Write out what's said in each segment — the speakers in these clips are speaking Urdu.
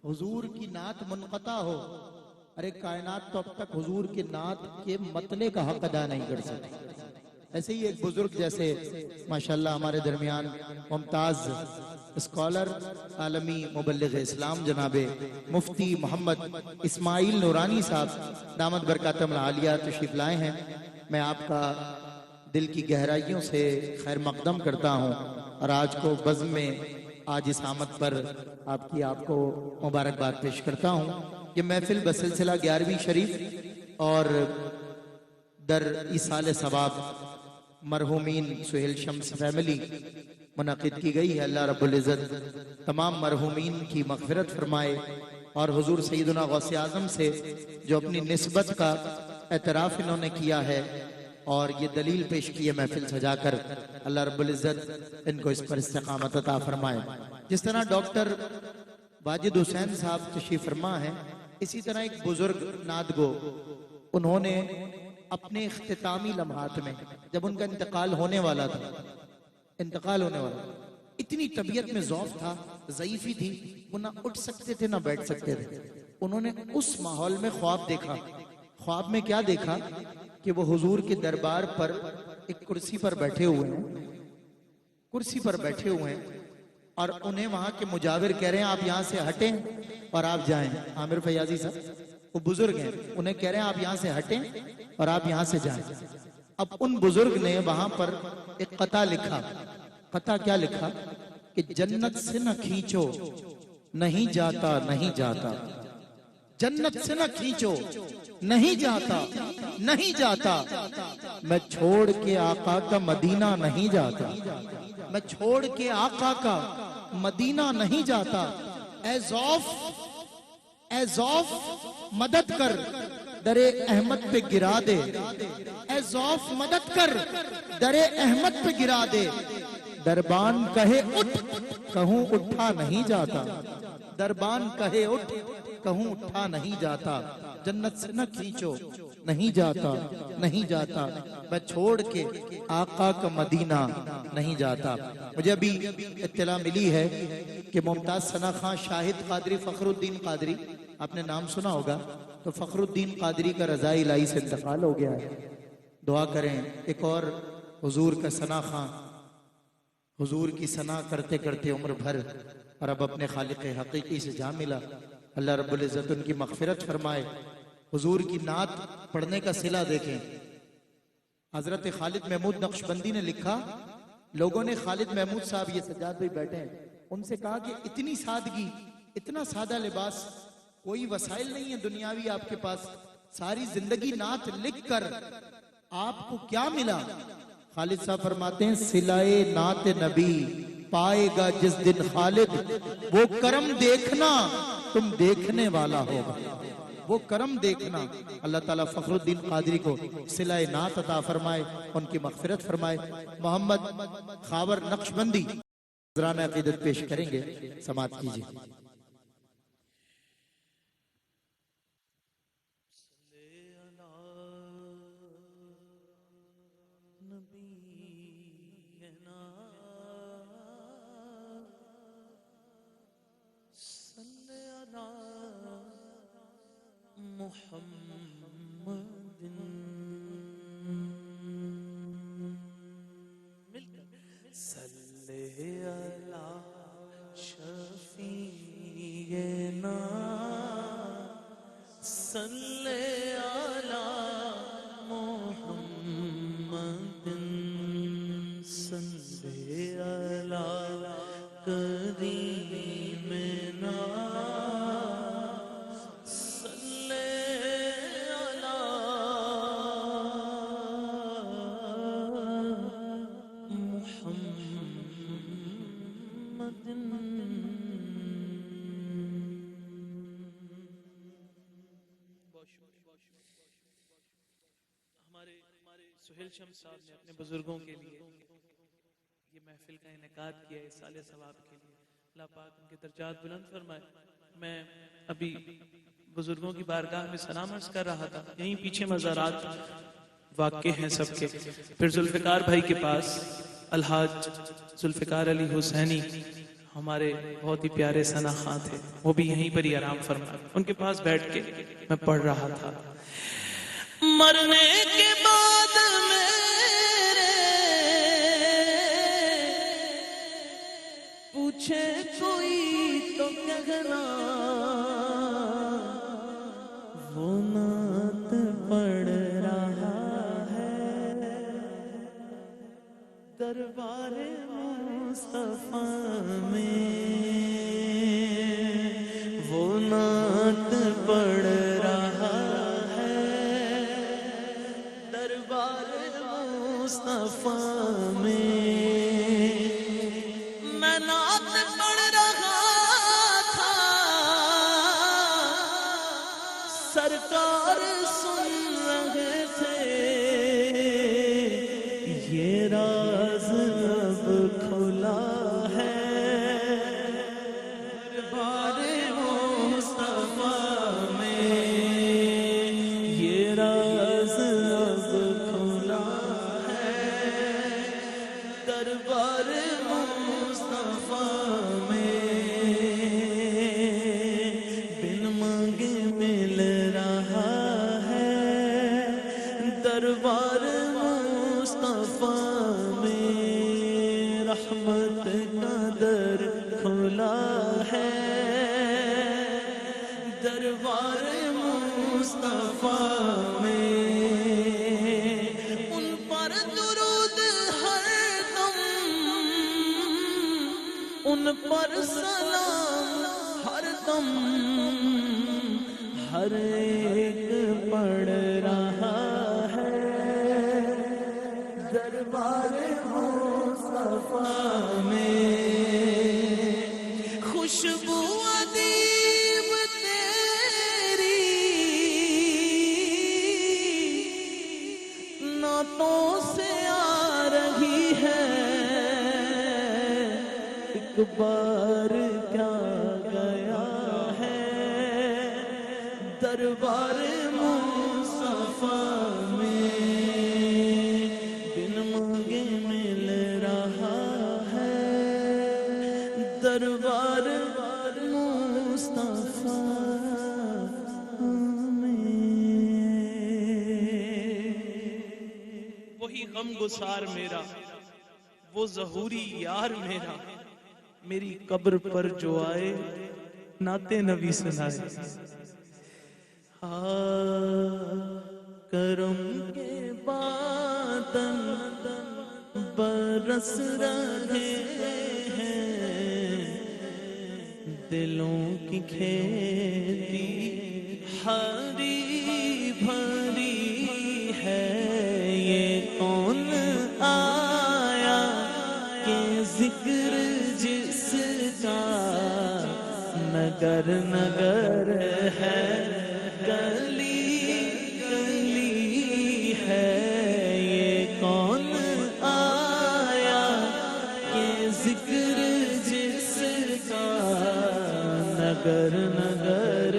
حضور کی نعت منقطع ہو، ارے کائنات تو اب تک حضور کی نعت کے متنے کا حق ادا نہیں کر سکتی۔ ایسے ہی ایک بزرگ جیسے ماشاءاللہ ہمارے درمیان ممتاز اسکالر عالمی مبلغ اسلام جناب مفتی محمد اسماعیل نورانی صاحب دامت برکاتہم العالیہ تشریف لائے ہیں۔ میں آپ کا دل کی گہرائیوں سے خیر مقدم کرتا ہوں اور آج کو بزم میں آج اس آمد پر آپ کو مبارکباد پیش کرتا ہوں۔ یہ محفل بسلسلہ 11ویں شریف اور در ایصال ثواب مرحومین سہیل شمس فیملی منعقد کی گئی ہے۔ اللہ رب العزت تمام مرحومین کی مغفرت فرمائے اور حضور سیدنا غوث اعظم سے جو اپنی نسبت کا اعتراف انہوں نے کیا ہے اور یہ دلیل پیش کی ہے محفل سجا کر، اللہ رب العزت ان کو اس پر استقامت عطا فرمائے۔ جس طرح ڈاکٹر واجد حسین صاحب تشریف فرما ہے، اسی طرح ایک بزرگ نعت گو انہوں نے اپنے اختتامی لمحات میں جب ان کا انتقال ہونے والا تھا، اتنی طبیعت میں ضعف تھا، ضعیفی تھی، وہ نہ اٹھ سکتے تھے نہ بیٹھ سکتے تھے۔ انہوں نے اس ماحول میں خواب دیکھا۔ خواب میں کیا دیکھا کہ وہ حضور کے دربار پر ایک کرسی پر بیٹھے ہوئے ہیں اور انہیں وہاں کے مجاور کہہ رہے ہیں آپ یہاں سے ہٹیں اور آپ جائیں۔ عامر فیاضی صاحب وہ بزرگ ہیں، انہیں کہہ رہے ہیں آپ یہاں سے ہٹیں اور آپ یہاں سے جائیں۔ اب ان بزرگ نے وہاں پر ایک قطعہ لکھا۔ قطعہ کیا لکھا کہ جنت سے نہ کھینچو نہیں جاتا نہیں جاتا، جنت سے نہ کھینچو نہیں جاتا نہیں جاتا، میں چھوڑ کے آقا کا مدینہ نہیں جاتا، میں چھوڑ کے آقا کا مدینہ نہیں جاتا۔ اے ضعف مدد کر در احمد پہ گرا دے، اے ضعف مدد کر در احمد پہ گرا دے، دربان کہے اٹھ کہوں اٹھا نہیں جاتا، دربان کہے اٹھ کہوں اٹھا نہیں جاتا، جنت سے نہ کھینچو نہیں جاتا نہیں جاتا، میں چھوڑ کے آقا کا مدینہ نہیں جاتا۔ مجھے ابھی اطلاع ملی ہے کہ ممتاز ثنا خان شاہد قادری فخر الدین قادری، آپ نے نام سنا ہوگا، تو فخر الدین قادری کا رضائے الہی سے انتقال ہو گیا ہے۔ دعا کریں ایک اور حضور کا ثنا خان، حضور کی ثنا کرتے کرتے عمر بھر اور اب اپنے خالق حقیقی سے جا ملا، اللہ رب العزت ان کی مغفرت فرمائے۔ حضور کی نعت پڑھنے کا صلہ دیکھیں، حضرت خالد محمود نقشبندی نے لکھا، لوگوں نے خالد محمود صاحب یہ سجاد بھائی بیٹھے ہیں، ان سے کہا کہ اتنی سادگی، اتنا سادہ لباس، کوئی وسائل نہیں ہے دنیاوی آپ کے پاس، ساری زندگی نعت لکھ کر آپ کو کیا ملا؟ خالد صاحب فرماتے ہیں صلائے نعت نبی پائے گا جس دن خالد، وہ کرم دیکھنا تم دیکھنے والا ہوگا، وہ کرم دیکھنا۔ اللہ تعالیٰ فخر الدین قادری کو صلائے نعت عطا فرمائے، ان کی مغفرت فرمائے۔ محمد خاور نقشبندی حضران عقیدت پیش کریں گے، سماعت کیجئے۔ محمد صلی علی شفیعنا صلی علی محمد صلی علی کریمنا سہیل شمس صاحب نے اپنے بزرگوں کے لیے یہ محفل کا انعقاد کیا ہے، سال ثواب کے لیے، اللہ پاک ان کے درجات بلند فرمائے۔ میں ابھی بزرگوں کی بارگاہ میں سلام عرض کر رہا تھا، یہیں پیچھے مزارات واقع ہیں سب کے، پھر ذوالفقار بھائی کے پاس الحاج ذوالفقار علی حسینی ہمارے بہت ہی پیارے ثنا خان تھے، وہ بھی یہیں پر ہی آرام فرما، ان کے پاس بیٹھ کے میں پڑھ رہا تھا، مرنے کے بعد میرے پوچھے کوئی تو کہنا وہ نعت پڑھ رہا ہے دربار مصطفیٰ میں، وہ نعت پڑھ رہا ہے دربار مصطفیٰ میں، میں نعت پڑھ رہا تھا سرکار سن رہے تھے، یہ راز اب کھلا ہے دربار مصطفیٰ میں، یہ راز اب کھلا ہے دربار مصطفیٰ میں، بن مانگے مل رہا ہے دربار مصطفیٰ میں، رحمت کا در کھلا ہے دربار مصطفیٰ میں، ان پر درود ہر دم، ان پر سلام ہر دم، ہر ایک پڑھ رہا ہے دربار مصطفیٰ میں، خوشبو ادیب تیری نعتوں سے آ رہی ہے، ایک بار کیا گیا ہے دربار مصطفیٰ میں، بن مانگے مل رہا ہے دربار مصطفیٰ میں، وہی غم گسار میرا، وہ ظہوری یار میرا، میری قبر پر جو آئے نعت نبی سنائے، کرم کے بادل برس رہے ہیں، دلوں کی کھیتی ہری بھری ہے، یہ کون آیا کہ ذکر جس کا نگر نگر ہے، گلی گلی ہے، یہ کون آیا کہ ذکر جس کا نگر نگر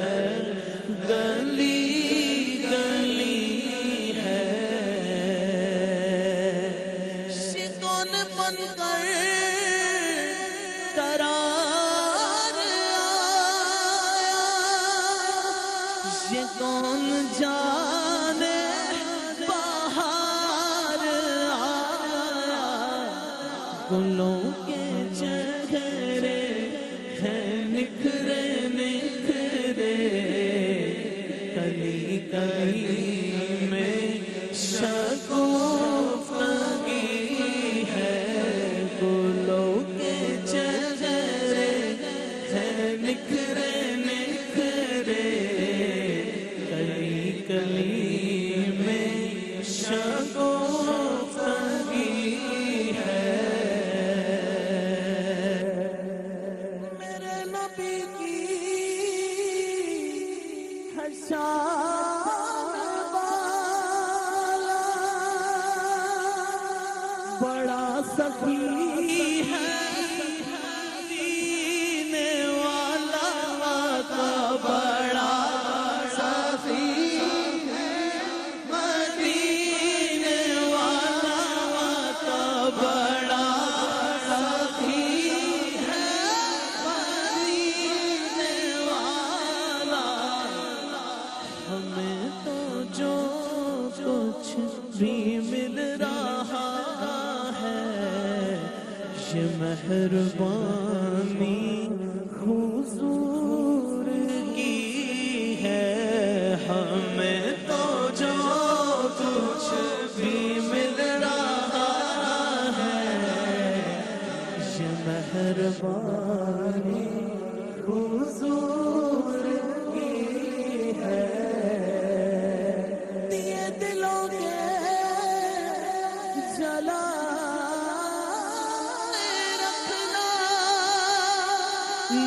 ہے، گلی گلی ہے، شیطان بن کر قرار آیا، یہ کون جانے باہر آیا، گلوں کے چہرے ہیں نکھرے نکھرے، کلی کلی میں شگفتگی ہے، گلوں کے چہرے ہیں نکھرے نکھرے، کلی کلی میں شگفتگی ہے، میرے نبی کی ہر شان والا بڑا سخی ہے، دینے والا کا بڑا سخی ہے، مدینے والا کا بڑا سخی ہے، مہربانی حضور کی ہے، ہمیں تو جو کچھ بھی مل رہا ہے، یہ مہربانی حضور کی ہے۔ دیے دلوں کے جلائے رکھنا،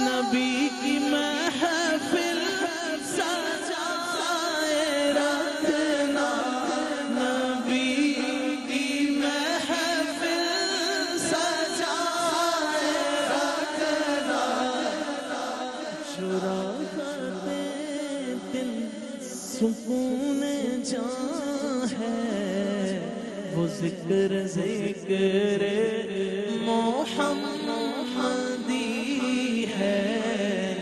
نبی کی محفل سجائے رکھنا، نبی کی محفل سجائے رکھنا، چرا کرتے دل سکون جاں ہے، وہ ذکر ذکر محمدی ہے،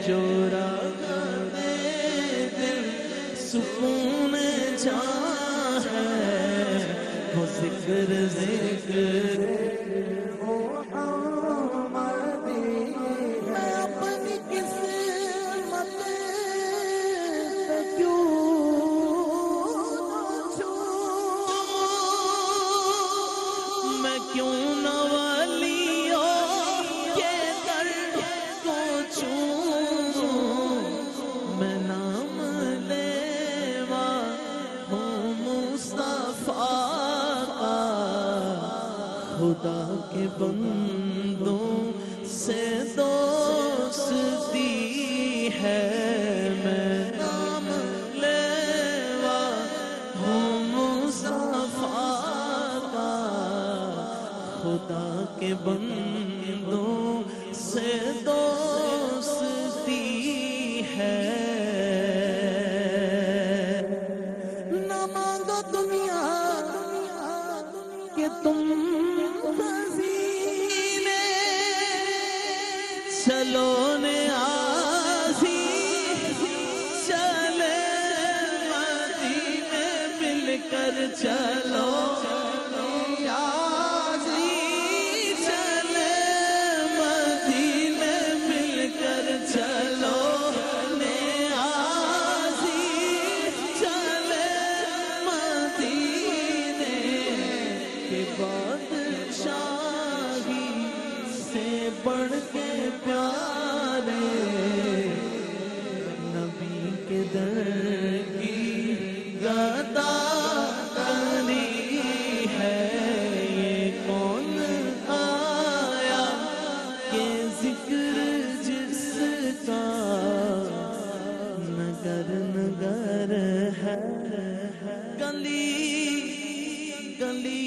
جو رکھتے دل سکون جاں ہے، وہ ذکر ذکر محمدی ہے۔ میں اپنی قسمت پہ کیوں میں کیوں نہ ولیوں کے در کو چھوں، میں نام لیوا ہوں مصطفیٰ کا، خدا کے بندوں سے دوستی ہے، میں نام لیوا ہوں مصطفیٰ کا، خدا کے بندوں سے دوستی ہے۔ نہ مانگو دنیا کہ تم خزینے، چلو نیازی چلے مدینے، مل کر چلو بادشاہی سے بڑھ کے پیارے، نبی کے در کی گداکاری ہے، یہ کون آیا کہ ذکر جس کا نگر نگر ہے، گلی گلی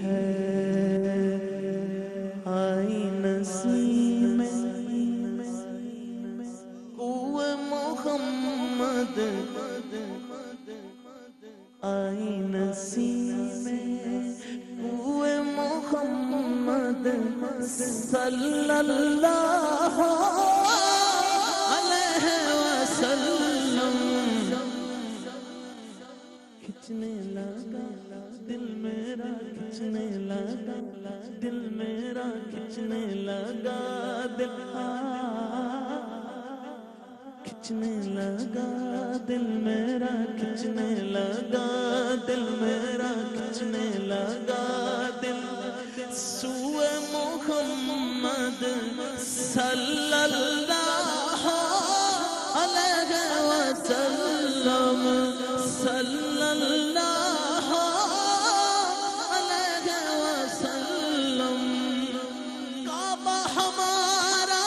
ہے، آئی نسیم کوہ محمد، آئی نسیم کوہ محمد صلی اللہ علیہ وسلم، کھچنے لگا دل میرا، کھچنے لگا دل میرا، کھچنے لگا دل، کھچنے لگا دل میرا، کھچنے لگا دل میرا، کھچنے لگا دل سوئے محمد صلی اللہ علیہ وسلم، صلی اللہ علیہ وسلم۔ کعبہ ہمارا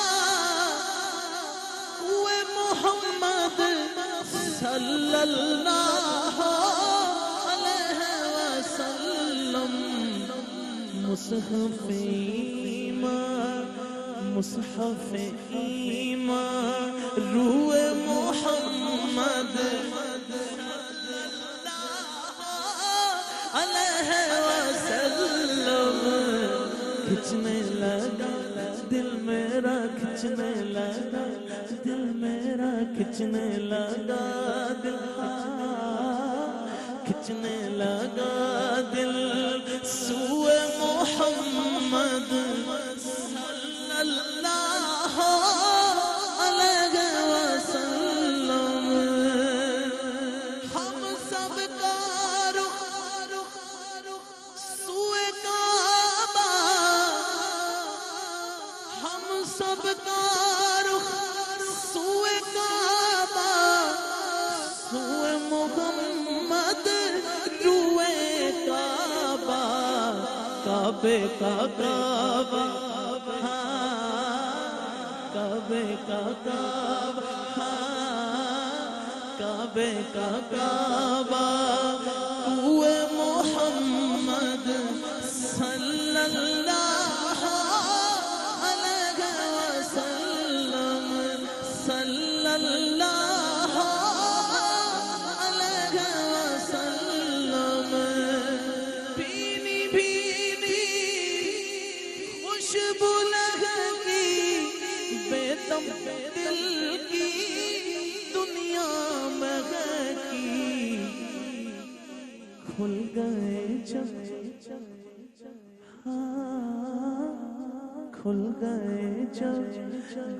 ہوئے محمد صلی اللہ علیہ وسلم، مصحف ایمان، مصحف ایمان روح محمد علیہ وسلم، کھچنے لگا دل میرا، کھچنے لگا دل میرا، کھچنے لگا دل، کھچنے لگا دل سوئے محمد صلی اللہ علیہ وسلم ہم سب کا رخ سوئے کعبہ ہم سب کا رخ سوئے کعبہ سوئے محمد روئے کعبہ کعبے کا کعبہ کعبے کا کعبہ کعبے کا کعبہ کوئے محمد صلی اللہ علیہ وسلم صلی اللہ علیہ وسلم بھینی بھینی خوشبو لگی بے دم دل کی دنیا میں کی کھل گئے جب کھل گئے جب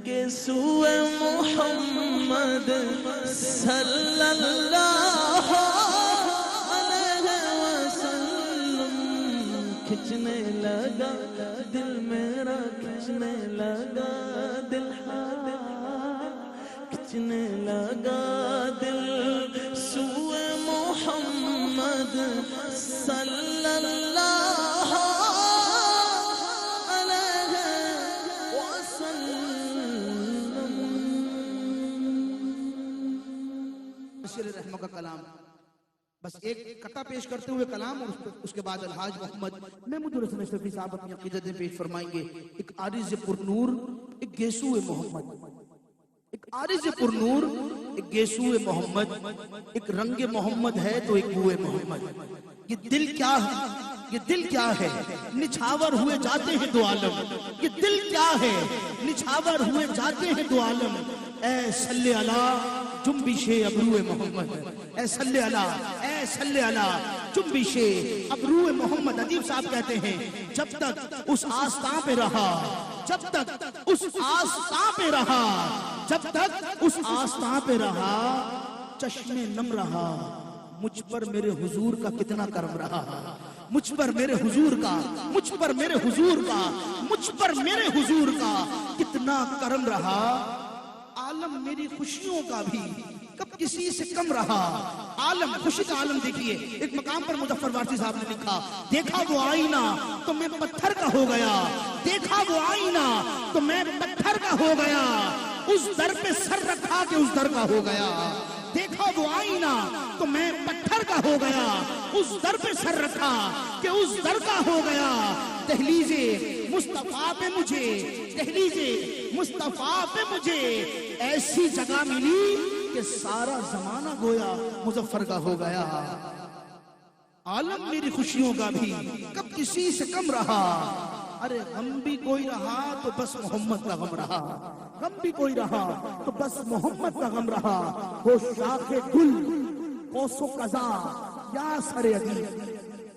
کہ سوئے محمد صلی اللہ علیہ وسلم کھچنے لگا دل میرا کھچنے لگا دل کھچنے لگا دل سوئے محمد صلی اللہ علیہ وسلم بشیر رحمہ کا کلام بس ایک قطع پیش کرتے ہوئے کلام اور اس کے بعد الحاج محمد محمود الحسن اشرفی صاحب اپنی عقیدتیں پیش فرمائیں گے. ایک عارض پرنور ایک گیسو محمد ایک عارض پرنور ایک گیسو محمد ایک رنگ محمد ہے تو ایک بوئے محمد. یہ دل کیا ہے یہ دل کیا ہے نچھاور ہوئے جاتے ہیں دو عالم. یہ دل کیا ہے نچھاور ہوئے جاتے ہیں دو عالم. اے صلی اللہ جنبش ابرو محمد اے صلی اللہ جنبش ابرو محمد. ادیب صاحب کہتے ہیں جب تک اس آستان پہ رہا جب تک اس آستان پہ رہا جب تک اس آستان پہ رہا چشم نم رہا مجھ پر میرے حضور کا کتنا کرم رہا. مجھ پر میرے حضور کا مجھ پر میرے حضور کا مجھ پر میرے حضور کا کتنا کرم رہا. عالم میری خوشیوں کا بھی کب کسی سے کم رہا. عالم خوشی کا عالم دیکھیے ایک مقام پر مظفر وارثی صاحب نے لکھا دیکھا وہ آئینہ تو میں پتھر کا ہو گیا. دیکھا وہ آئینہ تو میں پتھر کا ہو گیا. اس در پہ سر رکھا کہ اس در کا ہو گیا. دیکھا وہ آئینہ تو میں پتھر کا ہو گیا. اس در پہ سر رکھا کہ اس در کا ہو گیا. دہلیز مصطفیٰ پہ مجھے دہلیز مصطفیٰ پہ مجھے ایسی جگہ ملی کہ سارا زمانہ گویا مظفر کا ہو گیا. عالم میری خوشیوں کا بھی کب کسی سے کم رہا. ارے غم بھی کوئی رہا تو بس محمد کا غم رہا. غم بھی کوئی رہا تو بس محمد کا غم رہا. ہو شاخ گل قوس و قضا یا سر ادیب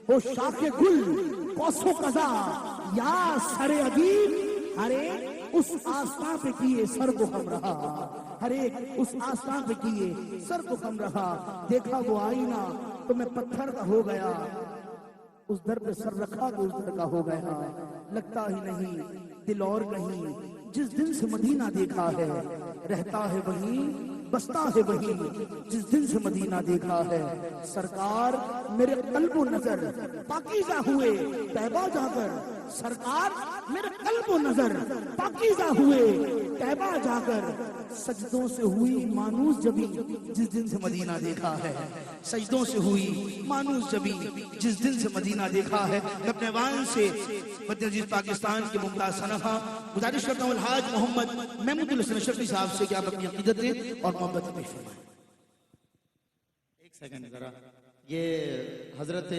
ہو شاخ گل قوس و قضا یا سر ادیب. ارے اس آستان پہ کیے سر کو خم رہا. ہر ایک اس آستان پہ کیے سر کو خم رہا. دیکھا وہ آئینہ تو میں پتھر کا ہو گیا. اس در پہ سر رکھا تو اس در کا ہو گیا. لگتا ہی نہیں دل اور کہیں جس دن سے مدینہ دیکھا ہے. رہتا ہے وہیں بستا ہے وہیں جس دن سے مدینہ دیکھا ہے. سرکار میرے قلب و نظر پاکیزہ ہوئے طیبہ جا کر. سرکار میرے قلب و نظر پاکیزہ ہوئے طیبہ جا کر. سجدوں سے ہوئی مانوس جبی جس دن سے مدینہ دیکھا ہے. سجدوں سے ہوئی مانوس جبی جس دن سے مدینہ دیکھا ہے. میں اپنے وان سے وطن عزیز پاکستان کے ممتاز صنفہ گزارش کرتا ہوں الحاج محمد محمود الحسن اشرفی صاحب سے کہ آپ اپنی عقیدتیں اور محبت پیش فرمائیں. ایک سیکنڈ ذرا. یہ حضرت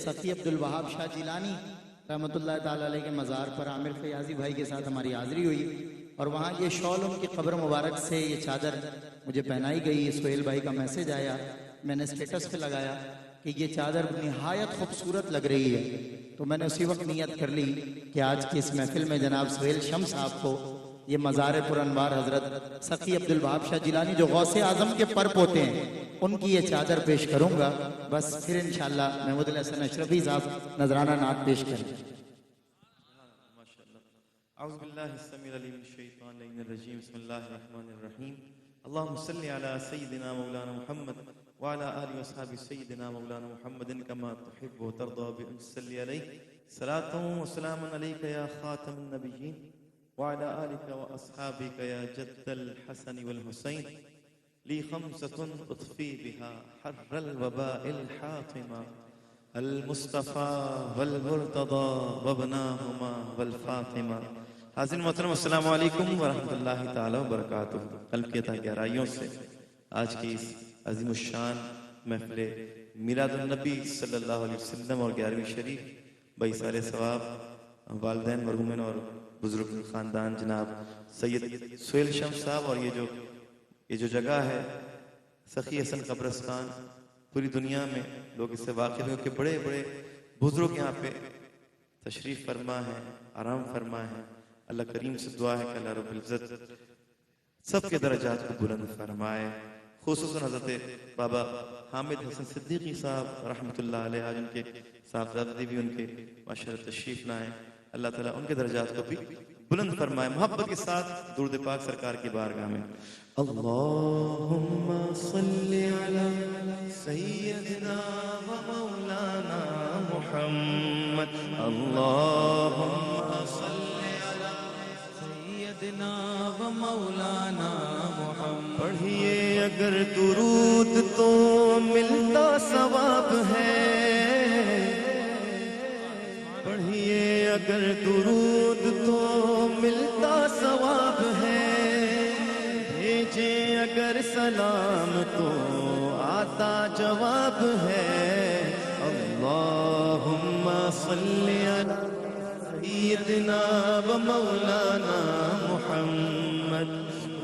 صفی عبدالوہاب شاہ جیلانی رحمت اللہ تعالیٰ علیہ کے مزار پر عامر فیاضی بھائی کے ساتھ ہماری حاضری ہوئی اور وہاں یہ شال ان کی قبر مبارک سے یہ چادر مجھے پہنائی گئی. سہیل بھائی کا میسج آیا, میں نے سٹیٹس پہ لگایا. کہ یہ چادر نہایت خوبصورت لگ رہی ہے، تو میں نے اسی وقت نیت کر لی کہ آج کی اس محفل میں جناب سہیل شمس صاحب کو یہ مزار پر انوار حضرت سخی عبدالوہاب شاہ جیلانی جو غوث اعظم کے پر پوتے ہیں ان کی یہ چادر پیش کروں گا، بس پھر انشاءاللہ محمود الحسن اشرفی صاحب نذرانہ نعت پیش کریں. اعوذ باللہ السمیع العلیم من الشیطان الرجیم بسم اللہ الرحمن الرحیم اللہم صلی علی سیدنا مولانا محمد وعلى آلہ وصحابہ سیدنا مولانا محمد کما تحب و ترضى بأن صلی علیہ صلاة و سلام علیک یا خاتم النبیین وعلى آلک و اصحابک یا جد الحسن والحسین لی خمسة اطفی بها حر الوباء الحاطمہ المصطفى والمرتضى وابناهما والفاطمہ. حاضرین محترم السلام علیکم ورحمۃ اللہ تعالی وبرکاتہ. قلب کی تہ گہرائیوں سے آج کی اس عظیم الشان محفل میلاد النبی صلی اللہ علیہ وسلم اور 11ویں شریف بائیسار ثواب والدین مرحومین اور بزرگ خاندان جناب سید سہیل شمس صاحب، اور یہ جو جگہ ہے سخی حسن قبرستان، پوری دنیا میں لوگ اس سے واقف ہیں کہ بڑے بڑے بزرگ یہاں پہ تشریف فرما ہے، آرام فرما ہے. اللہ کریم سے دعا ہے کہ اللہ رب العزت سب کے درجات کو بلند فرمائے. خصوصاً حضرت بابا حامد حسن صدیقی صاحب رحمۃ اللہ علیہ، آج ان کے صاحبزادے بھی ان کے ماشاءاللہ تشریف لائیں. اللہ تعالیٰ ان کے درجات کو بھی بلند فرمائے. محبت کے ساتھ درود پاک سرکار کی بارگاہ میں اللہم صلی علی سیدنا و مولانا محمد. اللہم صلی علی سیدنا و مولانا محمد. پڑھیے اگر درود تو ملتا ثواب ہے، پڑھیے اگر درود تو ملتا ثواب ہے، بھیجیں اگر سلام تو آتا جواب ہے. اللہم صلی علی سیدنا و مولانا محمد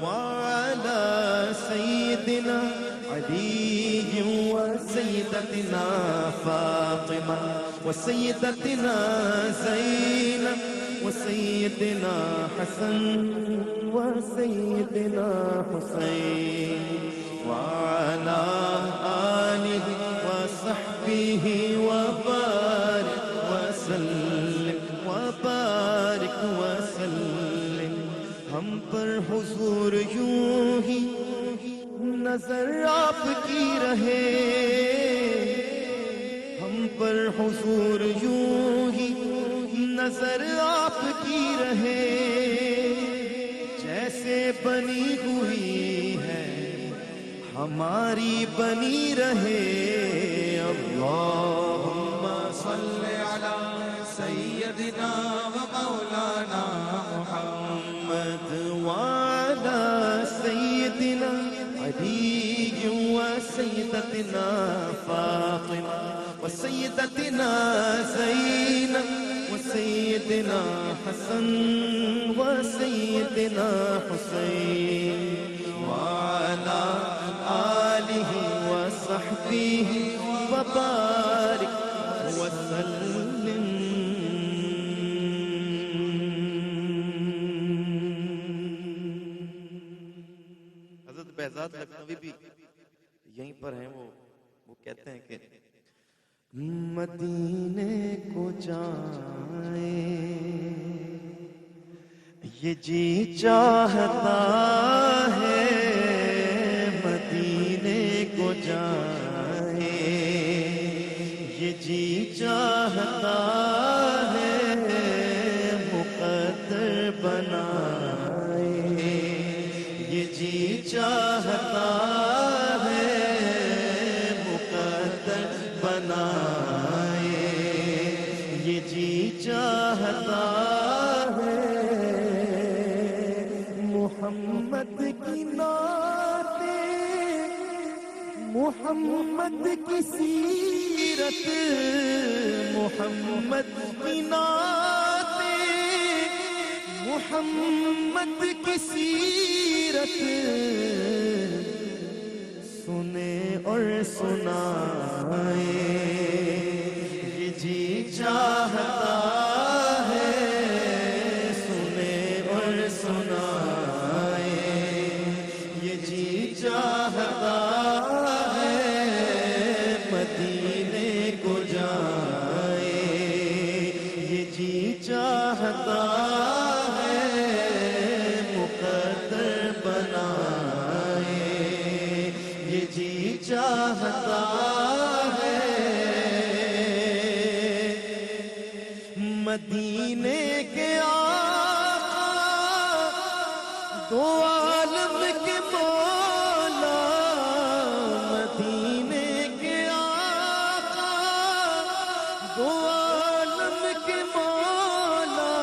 وعلی سیدنا علی و سیدتنا فاطمہ و سیدتنا زینب و سیدنا حسن و سیدنا حسین وعلی آلہ و صحبہ وبارک وسلم وبارک وسلم. ہم پر حضور یوں ہی نظر آپ کی رہے، ہم پر حضور یوں ہی نظر آپ کی رہے، جیسے بنی ہوئی ہے ہماری بنی رہے. اللہم صلی علی سیدنا و مولانا محمد وعلی سیدنا علی و سیدتنا فاطمہ و سیدتنا زینب و سیدنا حسن و سیدنا حسین وعلی آلہ و صحبہ وبارک وسلم. حضرت بہزاد لکھنوی بھی یہیں پر ہیں. وہ کہتے ہیں کہ مدینے کو جائیں یہ جی چاہتا ہے، مدینے کو جائیں یہ جی چاہتا ہے، مقدر بنائے یہ جی چاہتا ہے، مقدر بنائے یہ جی چاہتا ہے. محمد کی نعت، محمد کی سیرت، محمد کی نعت، محمد کی سیرت سنے اور سنائے، یہ جی چاہتا ہے سنے اور سنائے، یہ جی چاہتا ہے مدینے کو جائے، یہ جی چاہتا ہے مقدر بنائے، یہ جی چاہتا ہے مدینے کے آقا دو عالم کے مولا، مدینے کے آقا دو عالم کے مولا،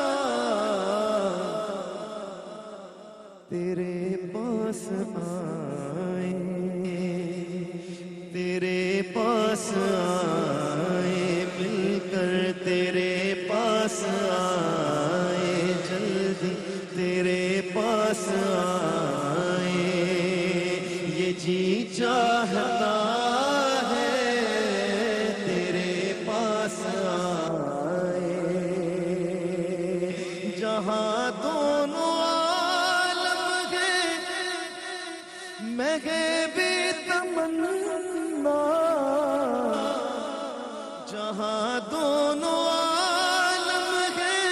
تیرے پاس آئے، تیرے پاس آئے، مل کر تیرے پاس آئے، جلدی تیرے پاس آئے، یہ جی چاہتا ہے تیرے پاس آئے، جہاں دونوں عالم گئے میں گئے بے تمنا، جہاں دونوں عالم گئے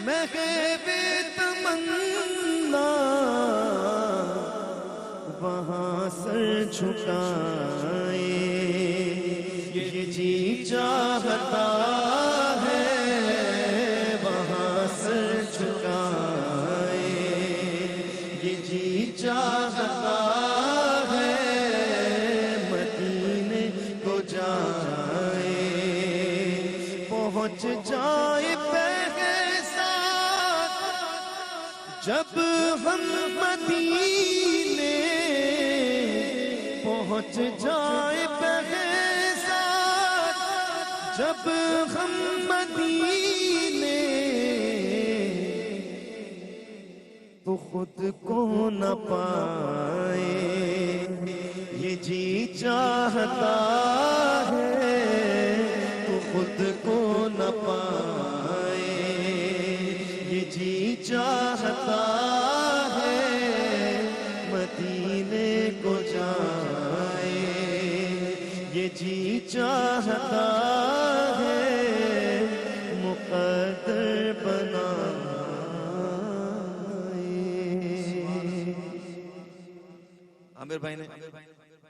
میں گئے بے تمنا، وہاں سر جھکائے، یہ جی چاہتا ہے وہاں سر جھکائے، یہ جی چاہتا ہے مدینے کو جائے، پہنچ جائے پہلے ساتھ جب ہم مدینے، پہنچ جائے پہلے ساتھ جب ہم مدینے، تو خود کو نہ پائے، یہ جی چاہتا ہے تو خود کو نہ پائے، یہ جی چاہتا ہے مدینے کو جائے، یہ جی چاہتا ہے مقدر بنائے۔ عامر بھائی نے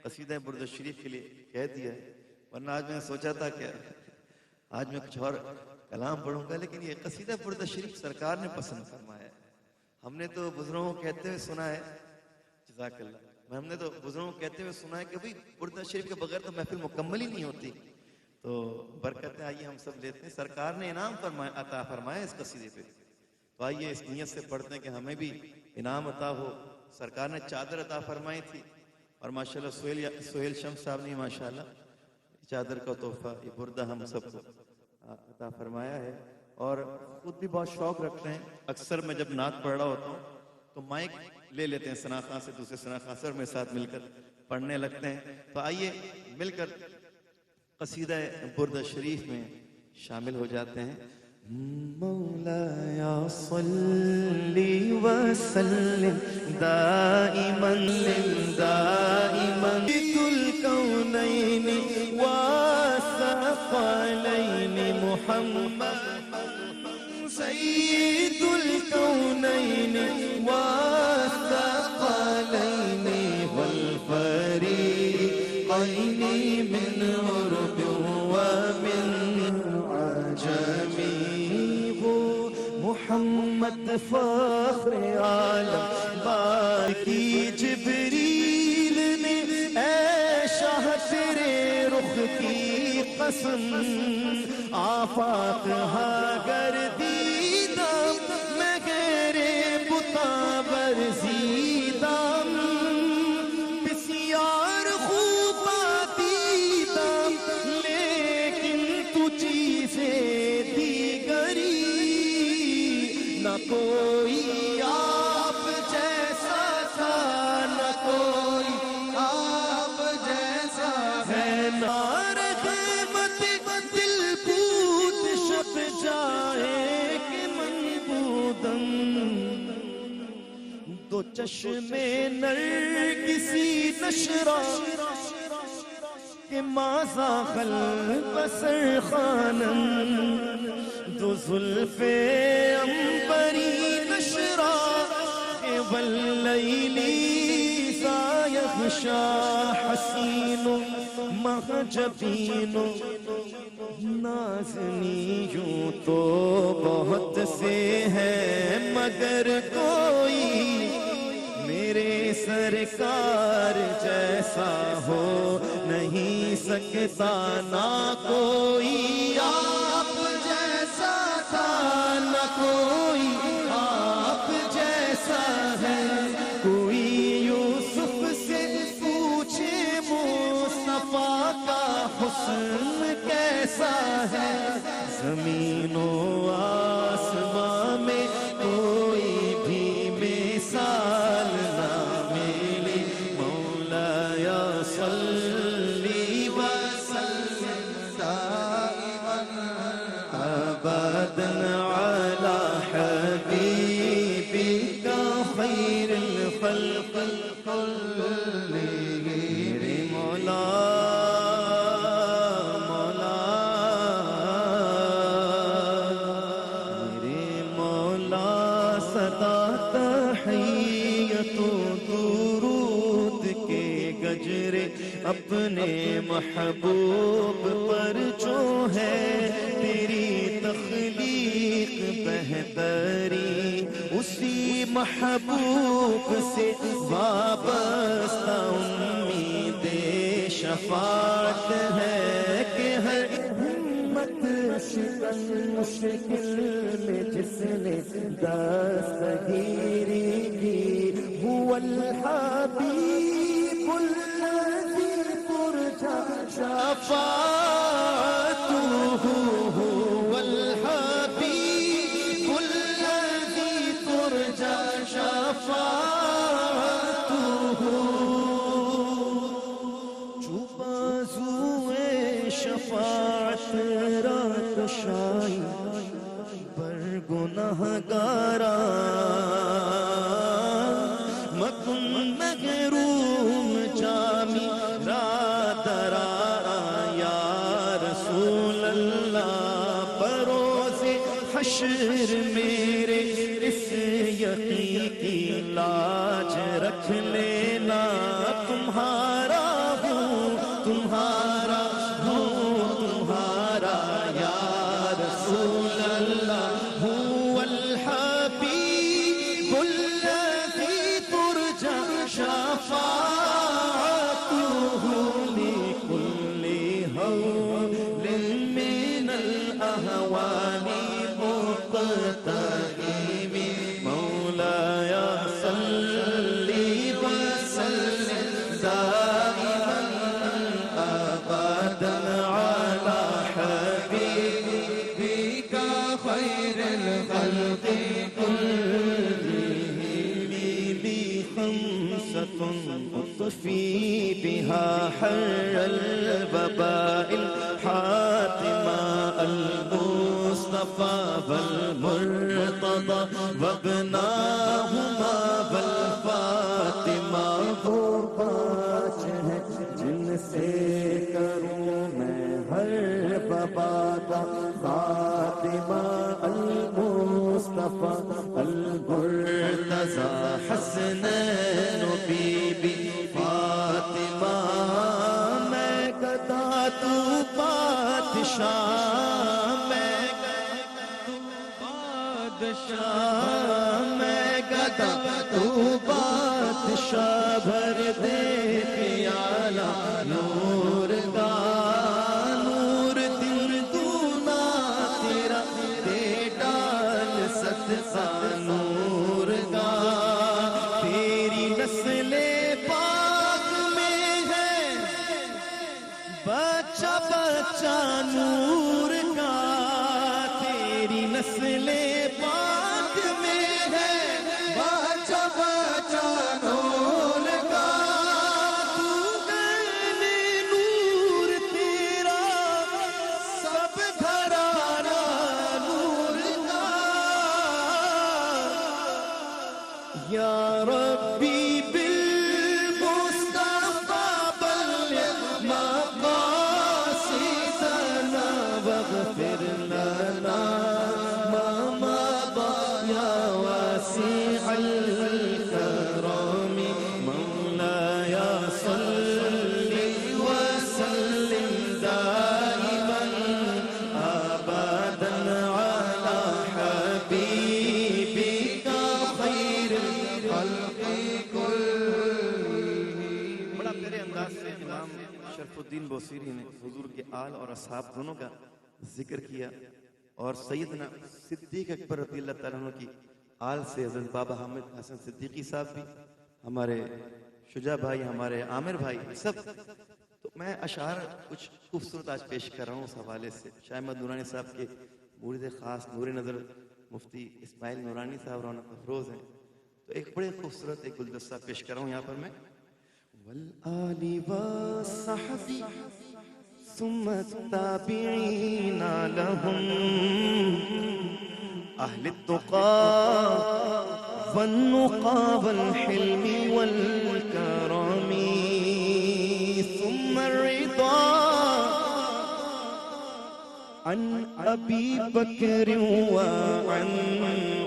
قصیدہ برد شریف کے لیے کہہ دیا ہے، ورنہ آج میں سوچا تھا کہ آج میں کچھ اور کلام پڑھوں گا، لیکن یہ قصیدہ برد شریف سرکار نے پسند فرمایا ہے۔ ہم نے تو بزرگوں کو کہتے ہوئے سنا ہے، جزاک اللہ، ہم نے تو بزرگوں کو کہتے ہوئے سنا ہے کہ بھئی برد شریف کے بغیر تو محفل مکمل ہی نہیں ہوتی، تو برکتیں آئیے ہم سب لیتے ہیں۔ سرکار نے انعام عطا فرمایا اس قصیدے پہ، تو آئیے اس نیت سے پڑھتے ہیں کہ ہمیں بھی انعام عطا ہو۔ سرکار نے چادر عطا فرمائی تھی، اور ماشاءاللہ سہیل شمس صاحب نے ماشاءاللہ چادر کا تحفہ یہ بردہ ہم سب کو عطا فرمایا ہے، اور خود بھی بہت شوق رکھتے ہیں۔ اکثر میں جب نعت پڑھ رہا ہوتا ہوں تو مائک لے لیتے ہیں ثنا خان سے، دوسرے ثنا خان سر میرے ساتھ مل کر پڑھنے لگتے ہیں، تو آئیے مل کر قصیدہ برد شریف میں شامل ہو جاتے ہیں۔ مولایا صلی وسلم دائما دائما الكونين والثقلين محمد سيد الكونين والثقلين والفريقين من عرب ومن عجم، محمد فخر عالم باقی جبریل نے اے شاہ تیرے رخ کی قسم آفاق ہاں گردیدہ میں گیرے بتا برزیدہ بسیار خوب دیدہ لیکن تو چیزیں دیگری نہ کوئی آپ جیسا تھا نہ کوئی آپ تو چشمے نرگسی نشرا کہ مازا قلب بسر خانم دو زلف امبری نشرا کہ واللیلی ذا یغشا حسین مہجبین نازنی یوں تو بہت سے ہیں مگر کوئی میرے سرکار جیسا ہو نہیں سکتا نہ کوئی آپ جیسا تھا نہ کوئی آپ جیسا ہے کوئی یوسف سے پوچھے مصطفیٰ کا حسن کیسا ہے زمین و آسمان میں کوئی بھی مثال نہ ملی مولا یا صلی وسلم دائما ابدا علی حبیبک خیر الخلق میرے مولا اپنے محبوب پر جو ہے تیری تخلیق بہتری اسی محبوب سے وابستہ امید شفاعت ہے کہ ہر ہمت شکن مشکل میں جس نے دستگیری کی هو الحبیب الذی شفاعته هو الحبيب الذي ترجى شفاعته جو بازوئے شفاعت رات شائی بر گناہگارا مکن مغروم جامی حشر میرے اس یقین کی لاج رکھ لینا تمہارا ہوں تمہارا ہوں تمہارا یا رسول اللہ هو الحبیب الذی ترجى شفاعته لكل هول من الأهوال مولاي صلي وسلم دائما ابدا على حبيبك خير الخلق كلهم لي خمسة أطفي بها حر الوباء الحاتمة المصطفى والمرتضى وابناهما والفاطمة وہ پانچ ہیں جن سے کروں میں ہر بابا کا فاطمہ المصطفى المرتضى حسنین بی بی فاطمہ میں گدا تو بادشاہ میں گدا تو بادشاہ بھر دے پیالہ نور کا نور دل دونا تیرا دے ڈال صدقہ نور کا تیری نسل پاک میں ہے بچہ بچہ نور کا تیری نسل پاک میں ہے بچہ بچہ نور کا تو گرنے یا ربی بالمصطفى بلغ مقاصدنا واغفر لنا ما مضى يا واسع الكرم مولاي صل وسلم دائما ابدا على حبيبك خير الخلق كلهم. بڑا پیارے انداز سے امام شرف الدین بوصیری نے حضور کے آل اور اصحاب دونوں کا ذکر کیا، اور سیدنا صدیق اکبر رضی اللہ تعالیٰ عنہ کی آل سے حضرت بابا حامد حسن صدیقی صاحب بھی، ہمارے شجاع بھائی، ہمارے عامر بھائی، سب. تو میں اشعار کچھ خوبصورت آج پیش کر رہا ہوں اس حوالے سے. شاہ احمد نورانی صاحب کے مرید خاص نور نظر مفتی اسماعیل نورانی صاحب رونق افروز ہیں، تو ایک بڑے خوبصورت ایک گلدستہ پیش کر رہا ہوں یہاں پر میں. والآل والصحب ثم التابعین لهم اہل التقى والنقى والحلم والكرم ثم الرضا عن ابی بکر وعن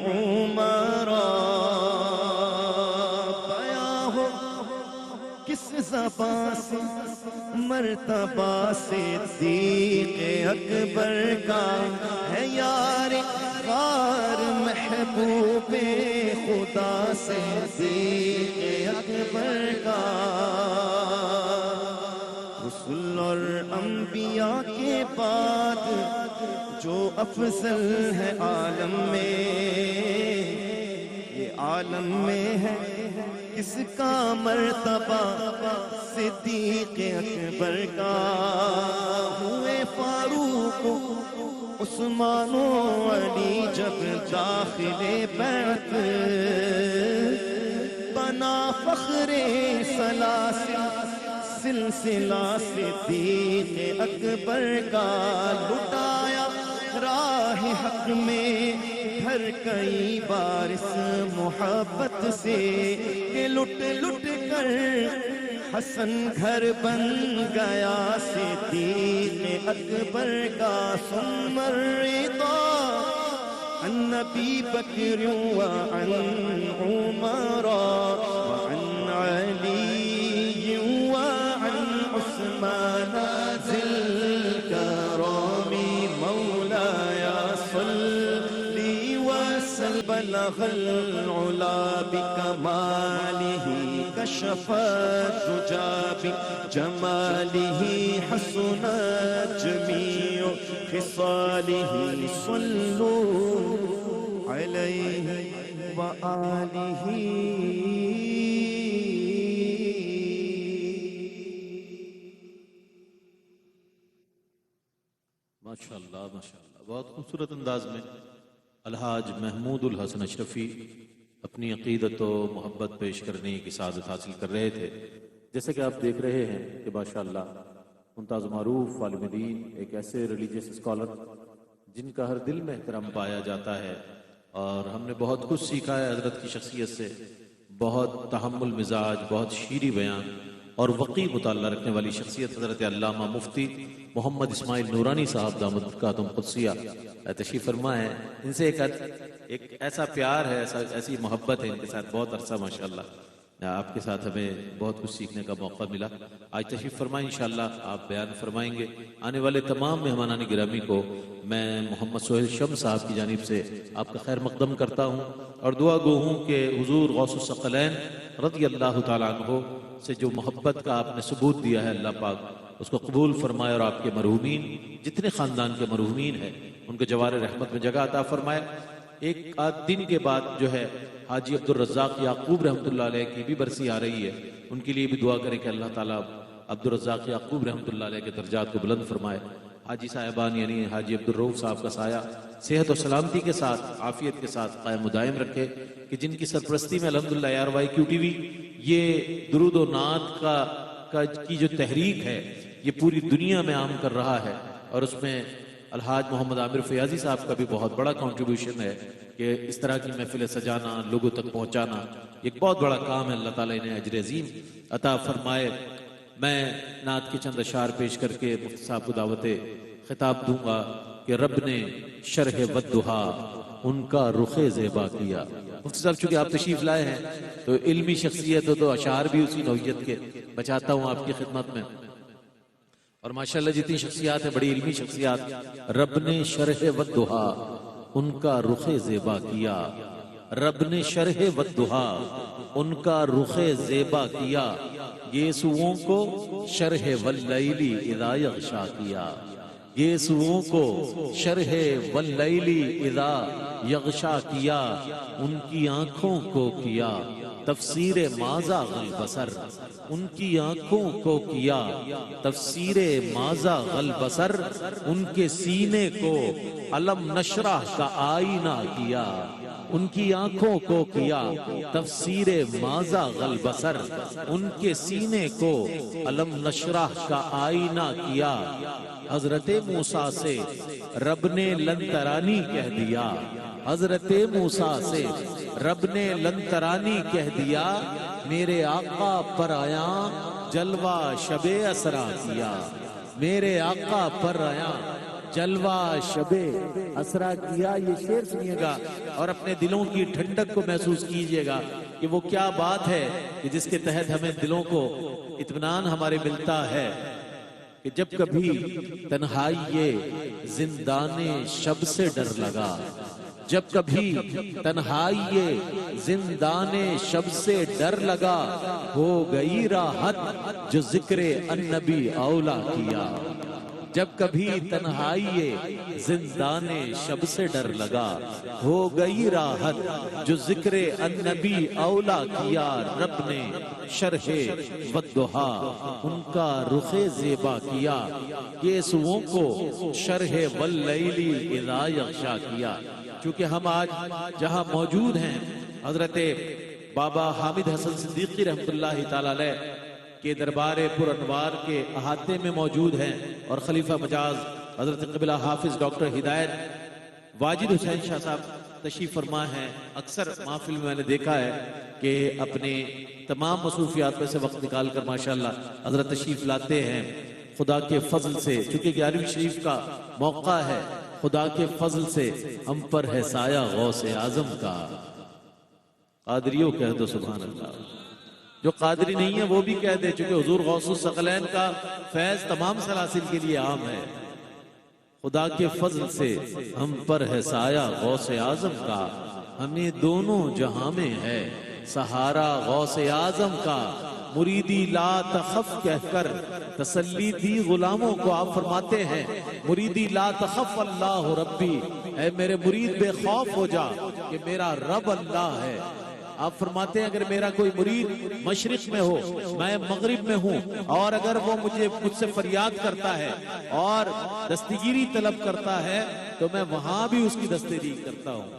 عمر. کس زبان سے مرتبہ صدیق اکبر کا ہے یار غار محبوب خدا صدیق اکبر کا. رسول اور انبیاء کے بعد جو افضل ہے عالم میں، یہ عالم میں ہے کس کا مرتبہ صدیق اکبر کا. ہوئے فاروق عثمان و علی جب داخل بیعت، بنا فخر سلاسل سلسلہ صدیق اکبر کا. لٹایا راہ حق میں ہر کئی بار اس محبت سے کہ لٹ لٹ کر حسن گھر بن گیا صدیق اکبر کا. ثم الرضا عن ابی بکر وعن عمر وعن علی وعن عثمان ذی الکرم مولاي صل وسلم. بلغ العلا بکمالہ کشف الدجى بجمالہ حسنت جمیع خصالہ صلوا علیہ وآلہ. ماشاءاللہ ماشاءاللہ، بہت خوبصورت انداز میں الحاج محمود الحسن اشرفی اپنی عقیدت و محبت پیش کرنے کی سعادت حاصل کر رہے تھے. جیسے کہ آپ دیکھ رہے ہیں کہ ماشاءاللہ ممتاز معروف عالم دین، ایک ایسے ریلیجیس اسکالر جن کا ہر دل میں احترام پایا جاتا ہے، اور ہم نے بہت کچھ سیکھا ہے حضرت کی شخصیت سے. بہت تحمل مزاج، بہت شیریں بیان اور وقی مطالعہ رکھنے والی شخصیت حضرت علامہ مفتی محمد اسماعیل نورانی صاحب دامت برکاتہم قدسیہ تشریف فرما ہے. ان سے ایک ایسا پیار ہے، ایسی محبت ہے ان کے ساتھ. بہت عرصہ ماشاءاللہ آپ کے ساتھ ہمیں بہت کچھ سیکھنے کا موقع ملا. آج تشریف فرمائیں، انشاءاللہ آپ بیان فرمائیں گے. آنے والے تمام مہمانان گرامی کو میں محمد سہیل شمس صاحب کی جانب سے آپ کا خیر مقدم کرتا ہوں، اور دعا گو ہوں کہ حضور غوث الثقلین رضی اللہ تعالیٰ عنہ سے جو محبت کا آپ نے ثبوت دیا ہے، اللہ پاک اس کو قبول فرمائے، اور آپ کے مرحومین جتنے خاندان کے مرحومین ہیں ان کے جوار رحمت میں جگہ عطا فرمائے. ایک آدھ دن کے بعد جو ہے حاجی عبدالرزاق یعقوب رحمۃ اللہ علیہ کی بھی برسی آ رہی ہے، ان کے لیے بھی دعا کریں کہ اللہ تعالیٰ عبدالرزاق یعقوب رحمۃ اللہ علیہ کے درجات کو بلند فرمائے. حاجی صاحبان یعنی حاجی عبدالرؤوف صاحب کا سایہ صحت و سلامتی کے ساتھ، عافیت کے ساتھ قائم و دائم رکھے، کہ جن کی سرپرستی میں الحمدللہ ARYQ TV یہ درود و نعت کی جو تحریک ہے یہ پوری دنیا میں عام کر رہا ہے، اور اس میں الحاج محمد عامر فیاضی صاحب کا بھی بہت بڑا کنٹریبیوشن ہے کہ اس طرح کی محفل سجانا، لوگوں تک پہنچانا ایک بہت بڑا کام ہے. اللہ تعالیٰ انہیں اجر عظیم عطا فرمائے. میں نعت کے چند اشعار پیش کر کے مفتی صاحب کو دعوت خطاب دوں گا کہ رب نے شرح والضحا ان کا رخ زیبا کیا. مفتی صاحب چونکہ آپ تشریف لائے ہیں تو علمی شخصیت ہو تو اشعار بھی اسی نوعیت کے بچاتا ہوں آپ کی خدمت میں. اور ماشاءاللہ جتنی شخصیات ہیں بڑی علمی شخصیات. رب نے شرح والضحا ان کا رخ زیبا کیا، رب نے شرح والضحا ان کا رخ زیبا کیا، یسوعوں کو شرح واللیل اذا یغشا کیا، یسوعوں کو شرح واللیل اذا یغشا کیا، ان کی آنکھوں کو کیا تفسیر ما زاغ البصر، ان کی آنکھوں کو کیا تفسیر ما زاغ البصر، ان کے سینے کو علم نشرح کا آئینہ کیا، ان کی آنکھوں کو کیا تفسیر ما زاغ البصر، ان کے سینے کو علم نشرح کا آئینہ کیا. حضرت موسیٰ سے رب نے لن ترانی کہہ دیا، حضرت موسیٰ سے رب نے لن ترانی کہہ دیا، میرے آقا پر آیا جلوہ شب اسرا کیا، میرے آقا پر آیا جلوہ شب اسرا کیا. یہ شعر سنیے گا اور اپنے دلوں کی ٹھنڈک کو محسوس کیجئے گا کہ وہ کیا بات ہے کہ جس کے تحت ہمیں دلوں کو اطمینان ہمارے ملتا ہے کہ جب کبھی تنہائی زندان شب سے ڈر لگا، جب کبھی تنہائی زندان شب سے ڈر لگا، ہو گئی راحت جو ذکر النبی اولا کیا. جب کبھی تنہائی زندان شب سے ڈر لگا، ہو گئی راحت جو ذکر النبی اولا کیا. رب نے شرح والضحا ان کا رخ زیبا کیا، یسوعوں کو شرح واللیل اذا یغشا کیا. چونکہ ہم آج جہاں موجود ہیں حضرت بابا حامد حسن صدیقی رحمۃ اللہ تعالی علیہ کے دربار پر انوار کے احاطے میں موجود ہیں، اور خلیفہ مجاز حضرت قبلہ حافظ ڈاکٹر ہدایت واجد حسین شاہ صاحب تشریف فرما ہیں. اکثر محفل میں نے دیکھا ہے کہ اپنے تمام مصروفیات میں سے وقت نکال کر ماشاءاللہ حضرت تشریف لاتے ہیں. خدا کے فضل سے چونکہ 11ویں شریف کا موقع ہے، خدا کے فضل سے ہم پر ہے سایہ غوث اعظم کا. قادریوں کہہ دو سبحان اللہ، جو قادری نہیں ہے وہ بھی کہہ دے، چونکہ حضور غوث الثقلین کا فیض تمام سلاسل کے لیے عام ہے. خدا کے فضل سے ہم پر ہے سایہ غوث اعظم کا، ہمیں دونوں جہاں میں ہے سہارا غوث اعظم کا. مریدی لا تخف کہہ کر تسلی دی غلاموں کو آپ فرماتے ہیں، مریدی لا تخف اللہ ربی، اے میرے مرید بے خوف ہو جا کہ میرا رب اللہ ہے. آپ فرماتے ہیں اگر میرا کوئی مرید مشرق میں ہو، میں مغرب میں ہوں، اور اگر وہ مجھ سے فریاد کرتا ہے اور دستگیری طلب کرتا ہے تو میں وہاں بھی اس کی دستگیری کرتا ہوں.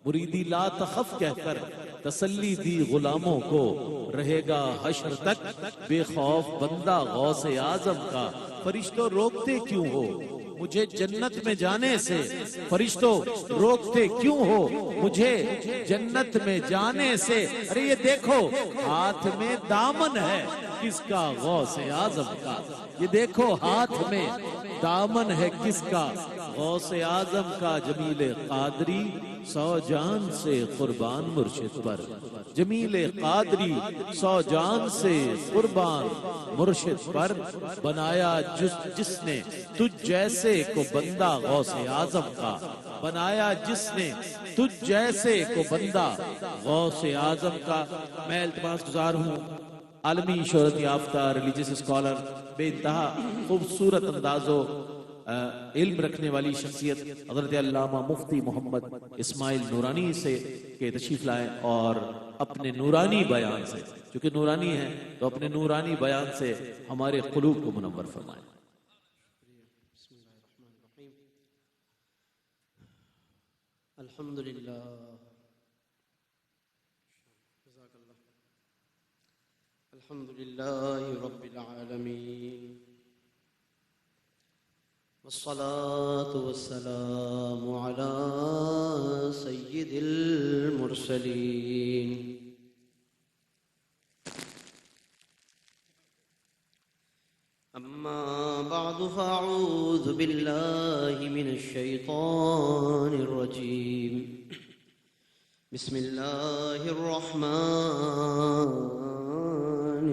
مریدی لا تخف کہہ کر تسلی دی غلاموں کو، رہے گا حشر تک بے خوف بندہ غوث اعظم کا. فرشتوں روکتے کیوں ہو مجھے جنت میں جانے سے، فرشتوں روکتے کیوں ہو مجھے جنت میں جانے سے. ارے یہ دیکھو ہاتھ میں دامن ہے کس کا؟ غوث اعظم کا. یہ دیکھو ہاتھ میں دامن ہے کس کا؟ غوث اعظم کا. جمیل قادری 100 جان سے قربان مرشد پر، جمیل قادری 100 جان سے قربان مرشد پر. بنایا جس نے تجھ جیسے کو بندہ غوث اعظم کا، بنایا جس نے تجھ جیسے کو بندہ غوث اعظم کا. میں التماس گزار ہوں عالمی شہرت یافتہ ریلیجیس اسکالر، بے انتہا خوبصورت اندازوں علم رکھنے والی شخصیت حضرت علامہ مفتی محمد اسماعیل نورانی سے کہ تشریف لائیں اور اپنے نورانی بیان سے، چونکہ نورانی ہیں تو اپنے نورانی بیان سے ہمارے قلوب کو منور فرمائیں. الحمدللہ الحمدللہ رب العالمین والصلاة والسلام على سيد المرسلين أما بعد فأعوذ بالله من الشيطان الرجيم بسم الله الرحمن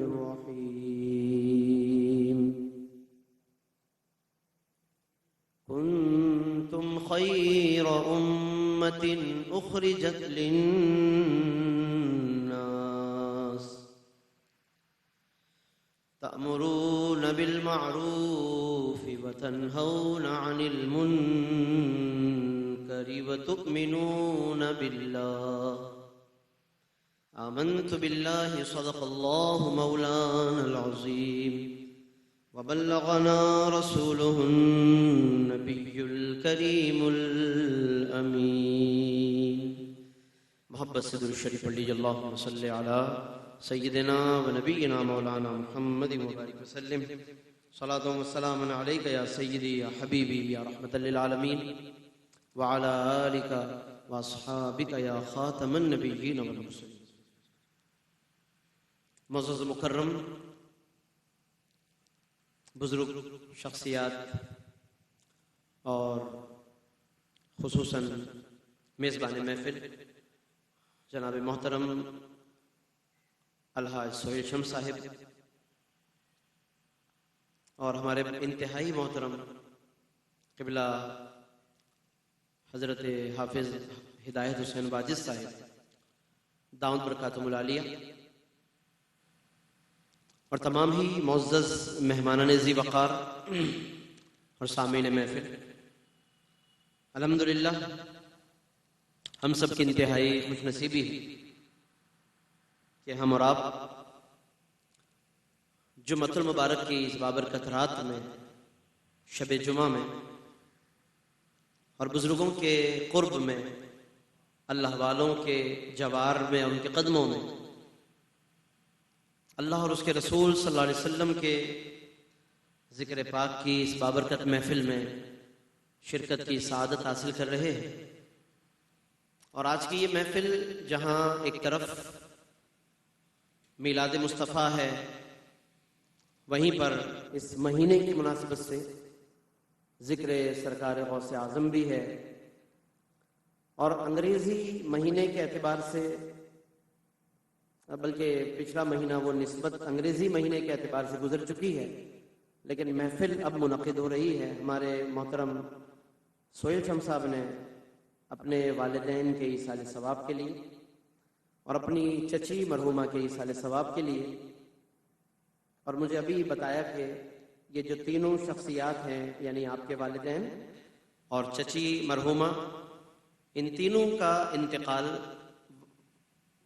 الرحيم كنتم خير أمة أخرجت للناس تأمرون بالمعروف وتنهون عن المنكر وتؤمنون بالله آمنت بالله صدق الله مولانا العظيم وبلغنا رسوله النبي الكريم الأمين محبت سے درود شریف پڑھ لیجیے اللہم صلی علی سیدنا و نبینا مولانا محمد مبارک وسلم صلاۃ و سلام علیک یا سیدی یا حبیبی یا رحمت للعالمین وعلی آلک واصحابک یا خاتم النبیین والمرسلین. معزز مکرم بزرگ شخصیات اور خصوصاً میزبان محفل جناب محترم الحاج سہیل شمس صاحب اور ہمارے انتہائی محترم قبلہ حضرت حافظ ہدایت حسین واجد صاحب دامت برکاتہم العالیہ اور تمام ہی معزز مہمانان ذی وقار اور سامعین محفل، الحمدللہ ہم سب کی انتہائی خوش نصیبی ہے کہ ہم اور آپ جمعۃ المبارک کی اس بابرکت رات میں، شب جمعہ میں اور بزرگوں کے قرب میں، اللہ والوں کے جوار میں اور ان کے قدموں میں اللہ اور اس کے رسول صلی اللہ علیہ وسلم کے ذکر پاک کی اس بابرکت محفل میں شرکت کی سعادت حاصل کر رہے ہیں. اور آج کی یہ محفل جہاں ایک طرف میلاد مصطفیٰ ہے، وہیں پر اس مہینے کی مناسبت سے ذکر سرکار غوث اعظم بھی ہے، اور انگریزی مہینے کے اعتبار سے، بلکہ پچھلا مہینہ وہ نسبت انگریزی مہینے کے اعتبار سے گزر چکی ہے، لیکن محفل اب منعقد ہو رہی ہے. ہمارے محترم سہیل شمس صاحب نے اپنے والدین کے ایصال ثواب کے لیے اور اپنی چچی مرحومہ کے ایصال ثواب کے لیے، اور مجھے ابھی بتایا کہ یہ جو تینوں شخصیات ہیں، یعنی آپ کے والدین اور چچی مرحومہ، ان تینوں کا انتقال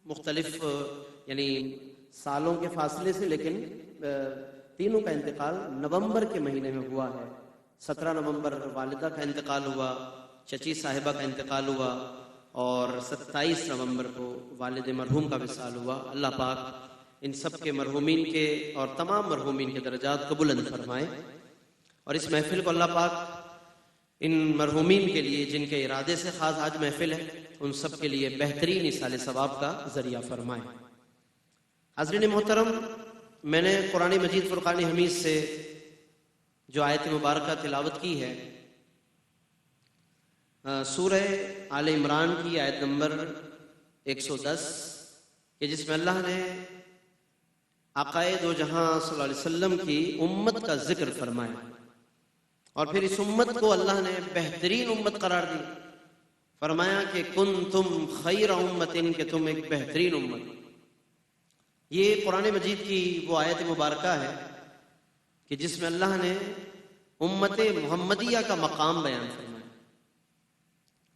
مختلف یعنی سالوں کے فاصلے سے، لیکن تینوں کا انتقال نومبر کے مہینے میں ہوا ہے. 17 نومبر والدہ کا انتقال ہوا، چچی صاحبہ کا انتقال ہوا، اور 27 نومبر کو والد مرحوم کا وصال ہوا. اللہ پاک ان سب کے مرحومین کے اور تمام مرحومین کے درجات کو بلند فرمائے، اور اس محفل کو اللہ پاک ان مرحومین کے لیے جن کے ارادے سے خاص آج محفل ہے، ان سب کے لیے بہترین ایصال ثواب کا ذریعہ فرمائے. حاضرین محترم، میں نے قرآن مجید فرقان حمید سے جو آیت مبارکہ تلاوت کی ہے، سورہ آل عمران کی آیت نمبر 110، کہ جس میں اللہ نے آقائے دو جہاں صلی اللہ علیہ وسلم کی امت کا ذکر فرمایا، اور پھر اس امت کو اللہ نے بہترین امت قرار دی. فرمایا کہ کنتم خیر امت، کہ تم ایک بہترین امت. یہ قرآن مجید کی وہ آیت مبارکہ ہے کہ جس میں اللہ نے امت محمدیہ کا مقام بیان فرمایا،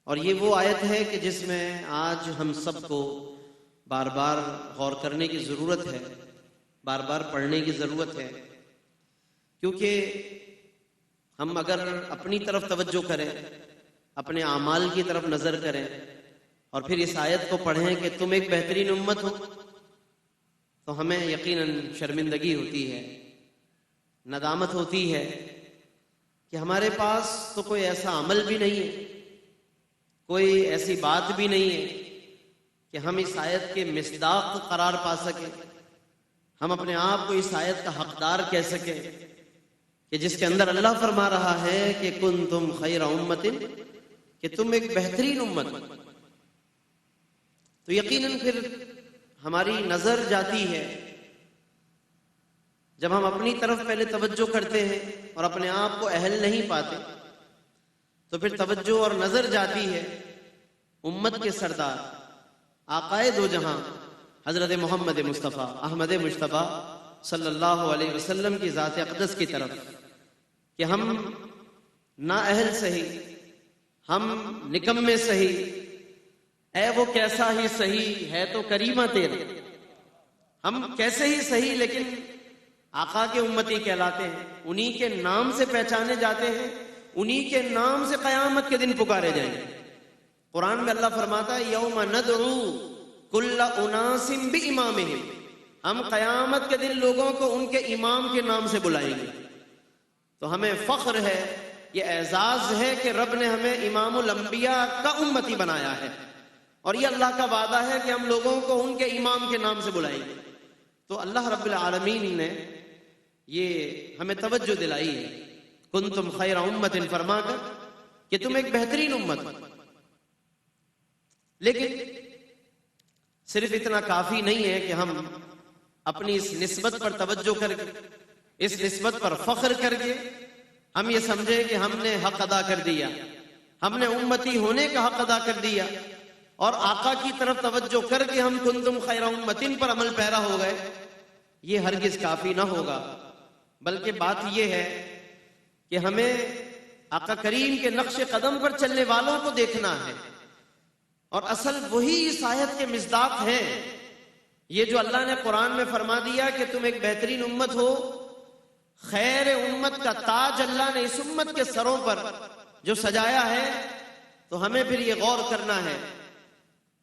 اور یہ وہ آیت ہے کہ جس میں آج ہم سب کو بار بار غور کرنے کی ضرورت ہے، بار بار پڑھنے کی ضرورت ہے، کیونکہ ہم اگر اپنی طرف توجہ کریں، اپنے اعمال کی طرف نظر کریں، اور پھر اس آیت کو پڑھیں کہ تم ایک بہترین امت ہو، تو ہمیں یقیناً شرمندگی ہوتی ہے، ندامت ہوتی ہے کہ ہمارے پاس تو کوئی ایسا عمل بھی نہیں ہے، کوئی ایسی بات بھی نہیں ہے کہ ہم اس آیت کے مصداق قرار پا سکیں، ہم اپنے آپ کو اس آیت کا حقدار کہہ سکیں کہ جس کے اندر اللہ فرما رہا ہے کہ کنتم خیر امت، کہ تم ایک بہترین امت. تو یقیناً پھر ہماری نظر جاتی ہے جب ہم اپنی طرف پہلے توجہ کرتے ہیں اور اپنے آپ کو اہل نہیں پاتے، تو پھر توجہ اور نظر جاتی ہے امت کے سردار آقائے دو جہاں حضرت محمد مصطفیٰ احمد مجتبیٰ صلی اللہ علیہ وسلم کی ذات اقدس کی طرف کہ ہم نا اہل صحیح، ہم نکمے صحیح، اے وہ کیسا ہی صحیح ہے تو کریمہ تیرے. ہم کیسے ہی صحیح لیکن آقا کے امتی کہلاتے ہیں، انہی کے نام سے پہچانے جاتے ہیں، انہی کے نام سے قیامت کے دن پکارے جائیں گے. قرآن میں اللہ فرماتا ہے یوم ندعو کل اناس بامامہم، ہم قیامت کے دن لوگوں کو ان کے امام کے نام سے بلائیں گے. تو ہمیں فخر ہے، یہ اعزاز ہے کہ رب نے ہمیں امام الانبیاء کا امتی بنایا ہے، اور یہ اللہ کا وعدہ ہے کہ ہم لوگوں کو ان کے امام کے نام سے بلائیں گے. تو اللہ رب العالمین نے یہ ہمیں توجہ دلائی ہے کنتم خیر امت فرما کر کہ تم ایک بہترین امت. لیکن صرف اتنا کافی نہیں ہے کہ ہم اپنی اس نسبت پر توجہ کر کے، اس نسبت پر فخر کر کے ہم یہ سمجھے کہ ہم نے حق ادا کر دیا، ہم نے امتی ہونے کا حق ادا کر دیا، اور آقا کی طرف توجہ کر کے ہم کنتم خیر امتن پر عمل پیرا ہو گئے. یہ ہرگز کافی نہ ہوگا، بلکہ بات یہ ہے کہ ہمیں آقا کریم کے نقش قدم پر چلنے والوں کو دیکھنا ہے، اور اصل وہی اس آیت کے مصداق ہیں. یہ جو اللہ نے قرآن میں فرما دیا کہ تم ایک بہترین امت ہو، خیر امت کا تاج اللہ نے اس امت کے سروں پر جو سجایا ہے، تو ہمیں پھر یہ غور کرنا ہے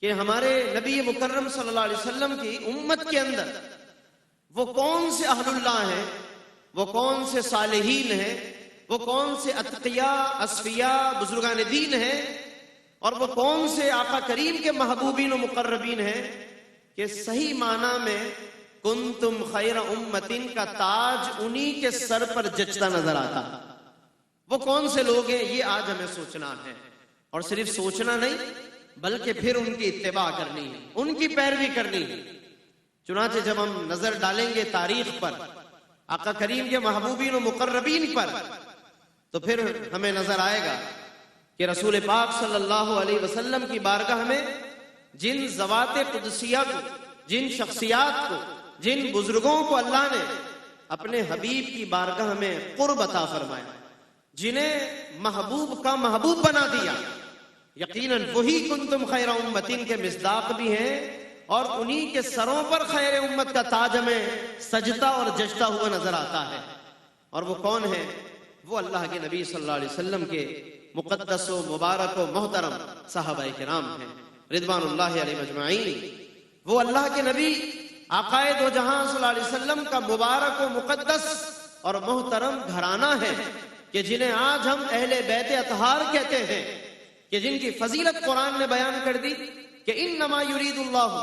کہ ہمارے نبی مکرم صلی اللہ علیہ وسلم کی امت کے اندر وہ کون سے اہل اللہ ہیں، وہ کون سے صالحین ہیں، وہ کون سے اتقیاء اصفیاء بزرگان دین ہیں، اور وہ کون سے آقا کریم کے محبوبین و مقربین ہیں کہ صحیح معنی میں کنتم خیر امتن کا تاج انہی کے سر پر جچتا نظر آتا. وہ کون سے لوگ ہیں یہ آج ہمیں سوچنا ہے، اور صرف سوچنا نہیں بلکہ پھر ان کی اتباع کرنی ہے، ان کی پیروی کرنی ہے. چنانچہ جب ہم نظر ڈالیں گے تاریخ پر، آقا کریم کے محبوبین و مقربین پر، تو پھر ہمیں نظر آئے گا کہ رسول پاک صلی اللہ علیہ وسلم کی بارگاہ میں جن ذوات قدسیہ کو، جن شخصیات کو، جن بزرگوں کو اللہ نے اپنے حبیب کی بارگاہ میں قرب عطا فرمایا، جنہیں محبوب کا محبوب بنا دیا، یقیناً وہی کنتم خیر امتین کے مصداق بھی ہیں، اور انہی کے سروں پر خیر امت کا تاج ہمیں سجتا اور جچتا ہوا نظر آتا ہے. اور وہ کون ہے؟ وہ اللہ کے نبی صلی اللہ علیہ وسلم کے مقدس و مبارک و محترم صحابہ کرام ہیں رضوان اللہ علیہ مجمعین. وہ اللہ کے نبی آقائے دو جہاں صلی اللہ علیہ وسلم کا مبارک و مقدس اور محترم گھرانہ ہے کہ جنہیں آج ہم اہل بیت اطہار کہتے ہیں، کہ جن کی فضیلت قرآن نے بیان کر دی کہ انما یرید اللہ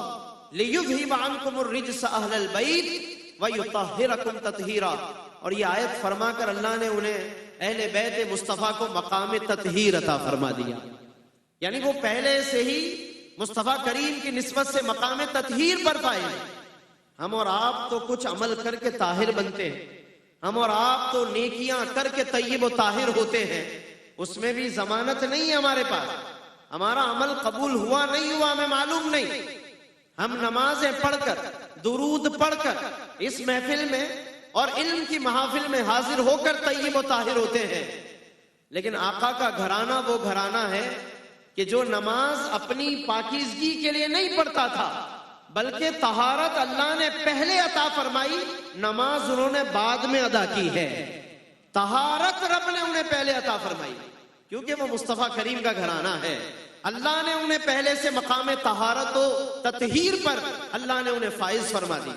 لیذھب عنکم الرجس اہل البیت ویطہرکم تطہیرا. اور یہ آیت فرما کر اللہ نے انہیں اہل بیت مصطفیٰ کو مقام تطہیر عطا فرما دیا، یعنی وہ پہلے سے ہی مصطفیٰ کریم کی نسبت سے مقام تطہیر پر پائے. ہم اور آپ تو کچھ عمل کر کے طاہر بنتے ہیں، ہم اور آپ تو نیکیاں کر کے طیب و طاہر ہوتے ہیں، اس میں بھی ضمانت نہیں ہے ہمارے پاس، ہمارا عمل قبول ہوا نہیں ہوا ہمیں معلوم نہیں. ہم نمازیں پڑھ کر، درود پڑھ کر اس محفل میں اور علم کی محافل میں حاضر ہو کر طیب و طاہر ہوتے ہیں، لیکن آقا کا گھرانہ وہ گھرانہ ہے کہ جو نماز اپنی پاکیزگی کے لیے نہیں پڑھتا تھا، بلکہ طہارت اللہ نے پہلے عطا فرمائی، نماز انہوں نے بعد میں ادا کی ہے. طہارت رب نے انہیں پہلے عطا فرمائی کیونکہ وہ مصطفیٰ کریم کا گھرانہ ہے. اللہ نے انہیں پہلے سے مقام طہارت و تطہیر پر اللہ نے انہیں فائز فرما دی.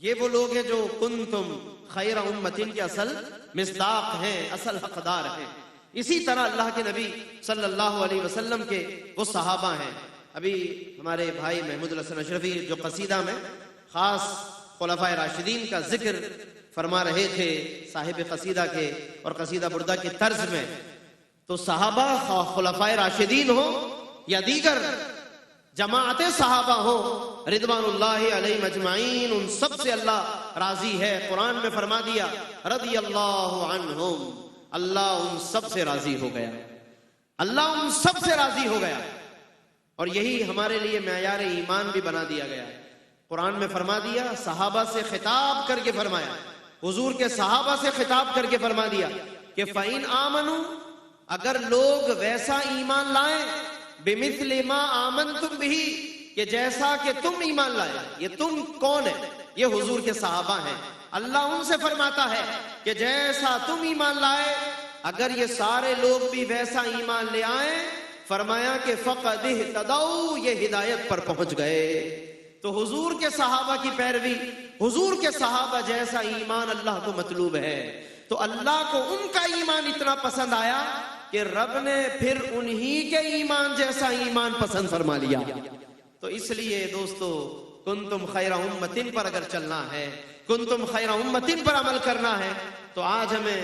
یہ وہ لوگ ہیں جو کنتم خیر امتن کے اصل مصداق ہیں، اصل حقدار ہیں۔ اسی طرح اللہ کے نبی صلی اللہ علیہ وسلم کے وہ صحابہ ہیں۔ ابھی ہمارے بھائی محمود الحسن اشرفی جو قصیدہ میں خاص خلفائے راشدین کا ذکر فرما رہے تھے صاحب قصیدہ کے اور قصیدہ بردہ کی طرز میں، تو صحابہ خلفائے راشدین ہو یا دیگر جماعت صحابہ ہو رضوان اللہ علیہ مجمعین، ان سب سے اللہ راضی ہے۔ قرآن میں فرما دیا رضی اللہ عنہم، اللہ ان سب سے راضی ہو گیا، اللہ ان سب سے راضی ہو گیا۔ اور یہی ہمارے لیے معیار ایمان بھی بنا دیا گیا ہے۔ قرآن میں فرما دیا، صحابہ سے خطاب کر کے فرمایا، حضور کے صحابہ سے خطاب کر کے فرما دیا کہ فَإِنْ آمَنُوا، اگر لوگ ویسا ایمان لائیں، بِمِثْلِ مَا آمَنْتُمْ بِهِ، کہ جیسا کہ تم ایمان لائے۔ یہ تم کون ہے؟ یہ حضور کے صحابہ ہیں۔ اللہ ان سے فرماتا ہے کہ جیسا تم ایمان لائے، اگر یہ سارے لوگ بھی ویسا ایمان لے آئیں، فرمایا کہ فَقَدْ اهْتَدَوْا، یہ ہدایت پر پہنچ گئے۔ تو حضور کے صحابہ کی پیروی، حضور کے صحابہ جیسا ایمان اللہ کو مطلوب ہے۔ تو اللہ کو ان کا ایمان اتنا پسند آیا کہ رب نے پھر انہی کے ایمان جیسا ایمان پسند فرما لیا۔ تو اس لیے دوستو، کنتم خیر امتن پر اگر چلنا ہے، کنتم خیر امتن پر عمل کرنا ہے، تو آج ہمیں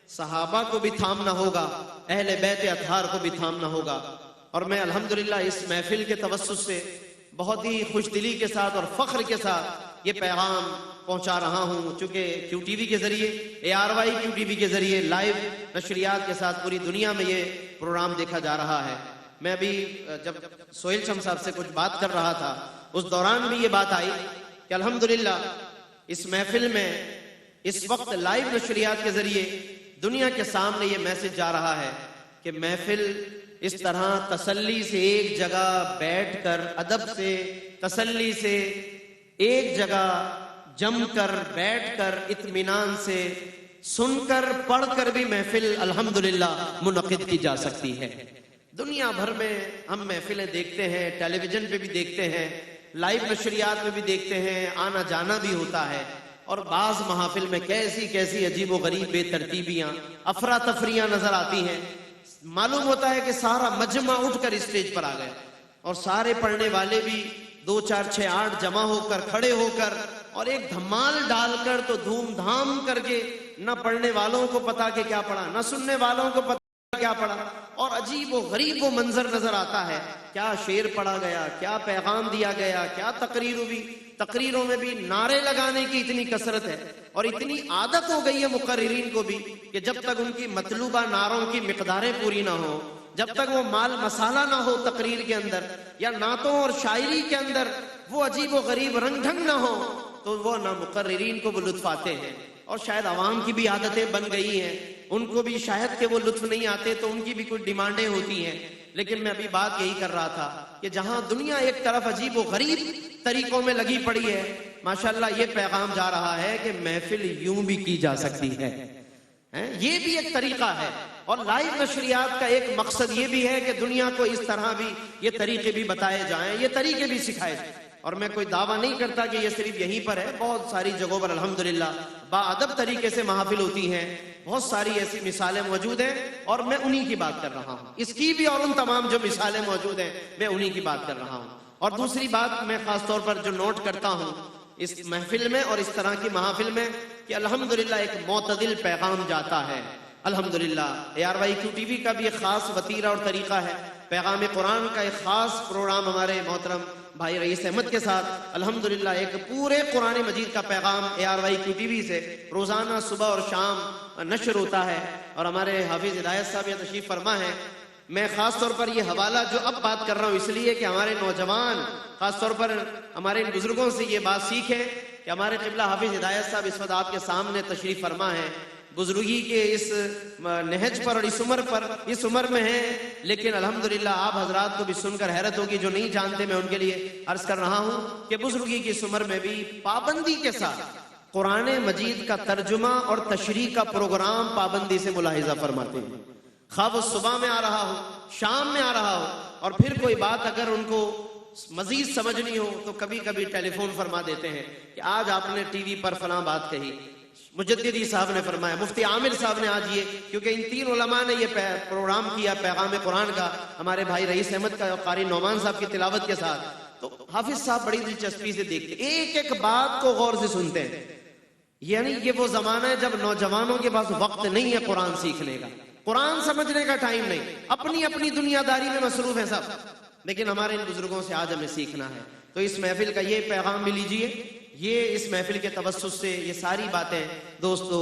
صحابہ کو بھی تھامنا ہوگا، اہل بیت اطہار کو بھی تھامنا ہوگا۔ اور میں الحمدللہ اس محفل کے توسط سے بہت ہی خوش دلی کے ساتھ اور فخر کے ساتھ یہ پیغام پہنچا رہا ہوں، چونکہ کیو ٹی وی کے ذریعے، ARY کیو ٹی وی کے ذریعے لائیو نشریات کے ساتھ پوری دنیا میں یہ پروگرام دیکھا جا رہا ہے۔ میں ابھی جب سہیل شم صاحب سے کچھ بات کر رہا تھا، اس دوران بھی یہ بات آئی کہ الحمدللہ اس محفل میں اس وقت لائیو نشریات کے ذریعے دنیا کے سامنے یہ میسج جا رہا ہے کہ محفل اس طرح تسلی سے ایک جگہ بیٹھ کر، ادب سے، تسلی سے ایک جگہ جم کر بیٹھ کر، اطمینان سے سن کر پڑھ کر بھی محفل الحمدللہ منعقد کی جا سکتی ہے۔ دنیا بھر میں ہم محفلیں دیکھتے ہیں، ٹیلی ویژن پہ بھی دیکھتے ہیں، لائیو نشریات میں بھی دیکھتے ہیں، آنا جانا بھی ہوتا ہے، اور بعض محافل میں کیسی کیسی عجیب و غریب بے ترتیبیاں، افراتفریاں نظر آتی ہیں۔ معلوم ہوتا ہے کہ سارا مجمع اٹھ کر اسٹیج پر آ گئے، اور سارے پڑھنے والے بھی 2 4 6 8 جمع ہو کر، کھڑے ہو کر، اور ایک دھمال ڈال کر تو دھوم دھام کر کے، نہ پڑھنے والوں کو پتا کہ کیا پڑھا، نہ سننے والوں کو پتا کیا پڑھا، اور عجیب و غریب وہ منظر نظر آتا ہے۔ کیا شعر پڑھا گیا، کیا پیغام دیا گیا، کیا تقریر ہوئی، تقریروں میں بھی نعرے لگانے کی اتنی کثرت ہے، اور اتنی عادت ہو گئی ہے مقررین کو بھی کہ جب تک ان کی مطلوبہ نعروں کی مقداریں پوری نہ ہو، جب تک وہ مال مسالہ نہ ہو تقریر کے اندر یا نعتوں اور شاعری کے اندر وہ عجیب و غریب رنگ ڈھنگ نہ ہو، تو وہ نہ مقررین کو وہ لطف آتے ہیں، اور شاید عوام کی بھی عادتیں بن گئی ہیں، ان کو بھی شاید کہ وہ لطف نہیں آتے، تو ان کی بھی کچھ ڈیمانڈیں ہوتی ہیں۔ لیکن میں ابھی بات یہی کر رہا تھا کہ جہاں دنیا ایک طرف عجیب و غریب طریقوں میں لگی پڑی ہے، ماشاءاللہ یہ پیغام جا رہا ہے کہ محفل یوں بھی کی جا سکتی ہے، یہ بھی ایک طریقہ ہے۔ اور لائیو نشریات کا ایک مقصد یہ بھی ہے کہ دنیا کو اس طرح بھی یہ طریقے بھی بتائے جائیں، یہ طریقے بھی سکھائے جائیں۔ اور میں کوئی دعویٰ نہیں کرتا کہ یہ صرف یہیں پر ہے، بہت ساری جگہوں پر الحمدللہ باادب طریقے سے محافل ہوتی ہیں، بہت ساری ایسی مثالیں موجود ہیں، اور میں انہی کی بات کر رہا ہوں، اس کی بھی اور ان تمام جو مثالیں موجود ہیں میں انہی کی بات کر رہا ہوں۔ اور دوسری بات میں خاص طور پر جو نوٹ کرتا ہوں اس محفل میں اور اس طرح کی محافل میں، کہ الحمدللہ ایک معتدل پیغام جاتا ہے۔ الحمدللہ ARY کیو ٹی وی کا بھی ایک خاص وتیرہ اور طریقہ ہے، پیغام قرآن کا ایک خاص پروگرام ہمارے محترم بھائی رئیس احمد کے ساتھ الحمدللہ ایک پورے قرآن مجید کا پیغام ARY کیو ٹی وی سے روزانہ صبح اور شام نشر ہوتا ہے، اور ہمارے حافظ ہدایت صاحب یہ تشریف فرما ہے۔ میں خاص طور پر یہ حوالہ جو اب بات کر رہا ہوں اس لیے کہ ہمارے نوجوان خاص طور پر ہمارے ان بزرگوں سے یہ بات سیکھیں کہ ہمارے قبلہ حافظ ہدایت صاحب اس وقت آپ کے سامنے تشریف فرما ہے، بزرگی کے اس نہج پر اور اس عمر میں ہیں، لیکن الحمدللہ آپ حضرات کو بھی سن کر حیرت ہوگی، جو نہیں جانتے میں ان کے لیے عرض کر رہا ہوں کہ بزرگی کی اس عمر میں بھی پابندی کے ساتھ قرآن مجید کا ترجمہ اور تشریح کا پروگرام پابندی سے ملاحظہ فرماتے ہیں، خواہ وہ صبح میں آ رہا ہو، شام میں آ رہا ہو، اور پھر کوئی بات اگر ان کو مزید سمجھنی ہو تو کبھی کبھی ٹیلی فون فرما دیتے ہیں کہ آج آپ نے ٹی وی پر فلاں بات کہی، مجددی صاحب نے فرمایا، مفتی عامر صاحب نے آج یہ، کیونکہ ان تین علماء نے یہ پروگرام کیا پیغام قرآن کا، ہمارے بھائی رئیس احمد کا، قاری نعمان صاحب کی تلاوت کے ساتھ، تو حافظ صاحب بڑی دلچسپی سے دیکھتے، ایک ایک بات کو غور سے سنتے ہیں. یعنی یہ وہ زمانہ ہے جب نوجوانوں کے پاس وقت نہیں ہے قرآن سیکھنے کا، قرآن سمجھنے کا ٹائم نہیں، اپنی اپنی دنیا داری میں مصروف ہیں سب. لیکن ہمارے ان بزرگوں سے آج ہمیں سیکھنا ہے. تو اس محفل کا یہ پیغام بھی لیجئے، یہ اس محفل کے توسط سے یہ ساری باتیں دوستو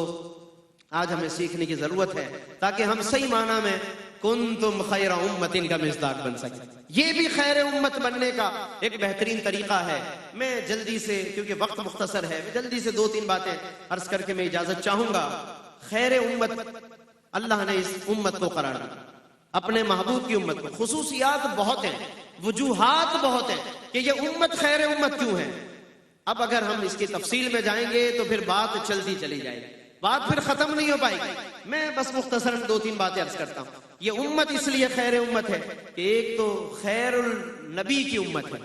آج ہمیں سیکھنے کی ضرورت ہے، تاکہ ہم صحیح معنی میں کنتم خیر امت کا مصداق بن سکیں. یہ بھی خیر امت بننے کا ایک بہترین طریقہ ہے. میں جلدی سے، کیونکہ وقت مختصر ہے، جلدی سے 2-3 باتیں عرض کر کے میں اجازت چاہوں گا. خیر امت، اللہ نے اس امت کو قرار دیا، اپنے محبوب کی امت کو. خصوصیات بہت ہیں، وجوہات بہت ہیں کہ یہ امت خیر امت کیوں ہے. اب اگر ہم اس کی تفصیل میں جائیں گے تو پھر بات چلتی چلی جائے گی، بات پھر ختم نہیں ہو پائے گی. میں بس مختصراً 2-3 باتیں عرض کرتا ہوں. یہ امت اس لیے خیر امت ہے کہ ایک تو خیر النبی کی امت ہے،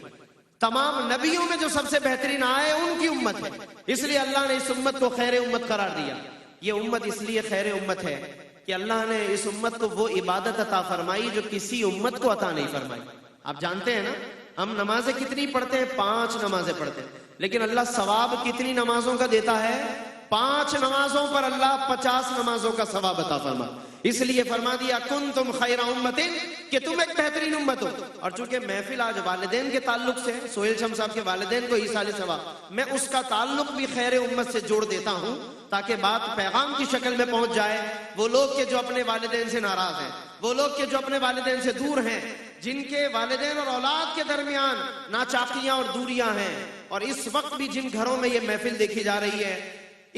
تمام نبیوں میں جو سب سے بہترین آئے ان کی امت ہے، اس لیے اللہ نے اس امت کو خیر امت قرار دیا. یہ امت اس لیے خیر امت ہے کہ اللہ نے اس امت کو وہ عبادت عطا فرمائی جو کسی امت کو عطا نہیں فرمائی. آپ جانتے ہیں نا، ہم نمازیں کتنی پڑھتے ہیں؟ 5 نمازیں پڑھتے ہیں، لیکن اللہ ثواب کتنی نمازوں کا دیتا ہے؟ 5 نمازوں پر اللہ 50 نمازوں کا ثواب عطا فرما. اس لیے فرما دیا کنتم خیر امت، کہ تم ایک بہترین امت ہو. اور چونکہ محفل آج والدین کے تعلق سے، سہیل شم صاحب کے والدین کو ایصال ثواب، میں اس کا تعلق بھی خیر امت سے جوڑ دیتا ہوں تاکہ بات پیغام کی شکل میں پہنچ جائے. وہ لوگ کہ جو اپنے والدین سے ناراض ہیں، وہ لوگ کہ جو اپنے والدین سے دور ہیں، جن کے والدین اور اولاد کے درمیان ناچاقیاں اور دوریاں ہیں، اور اس وقت بھی جن گھروں میں یہ محفل دیکھی جا رہی ہے،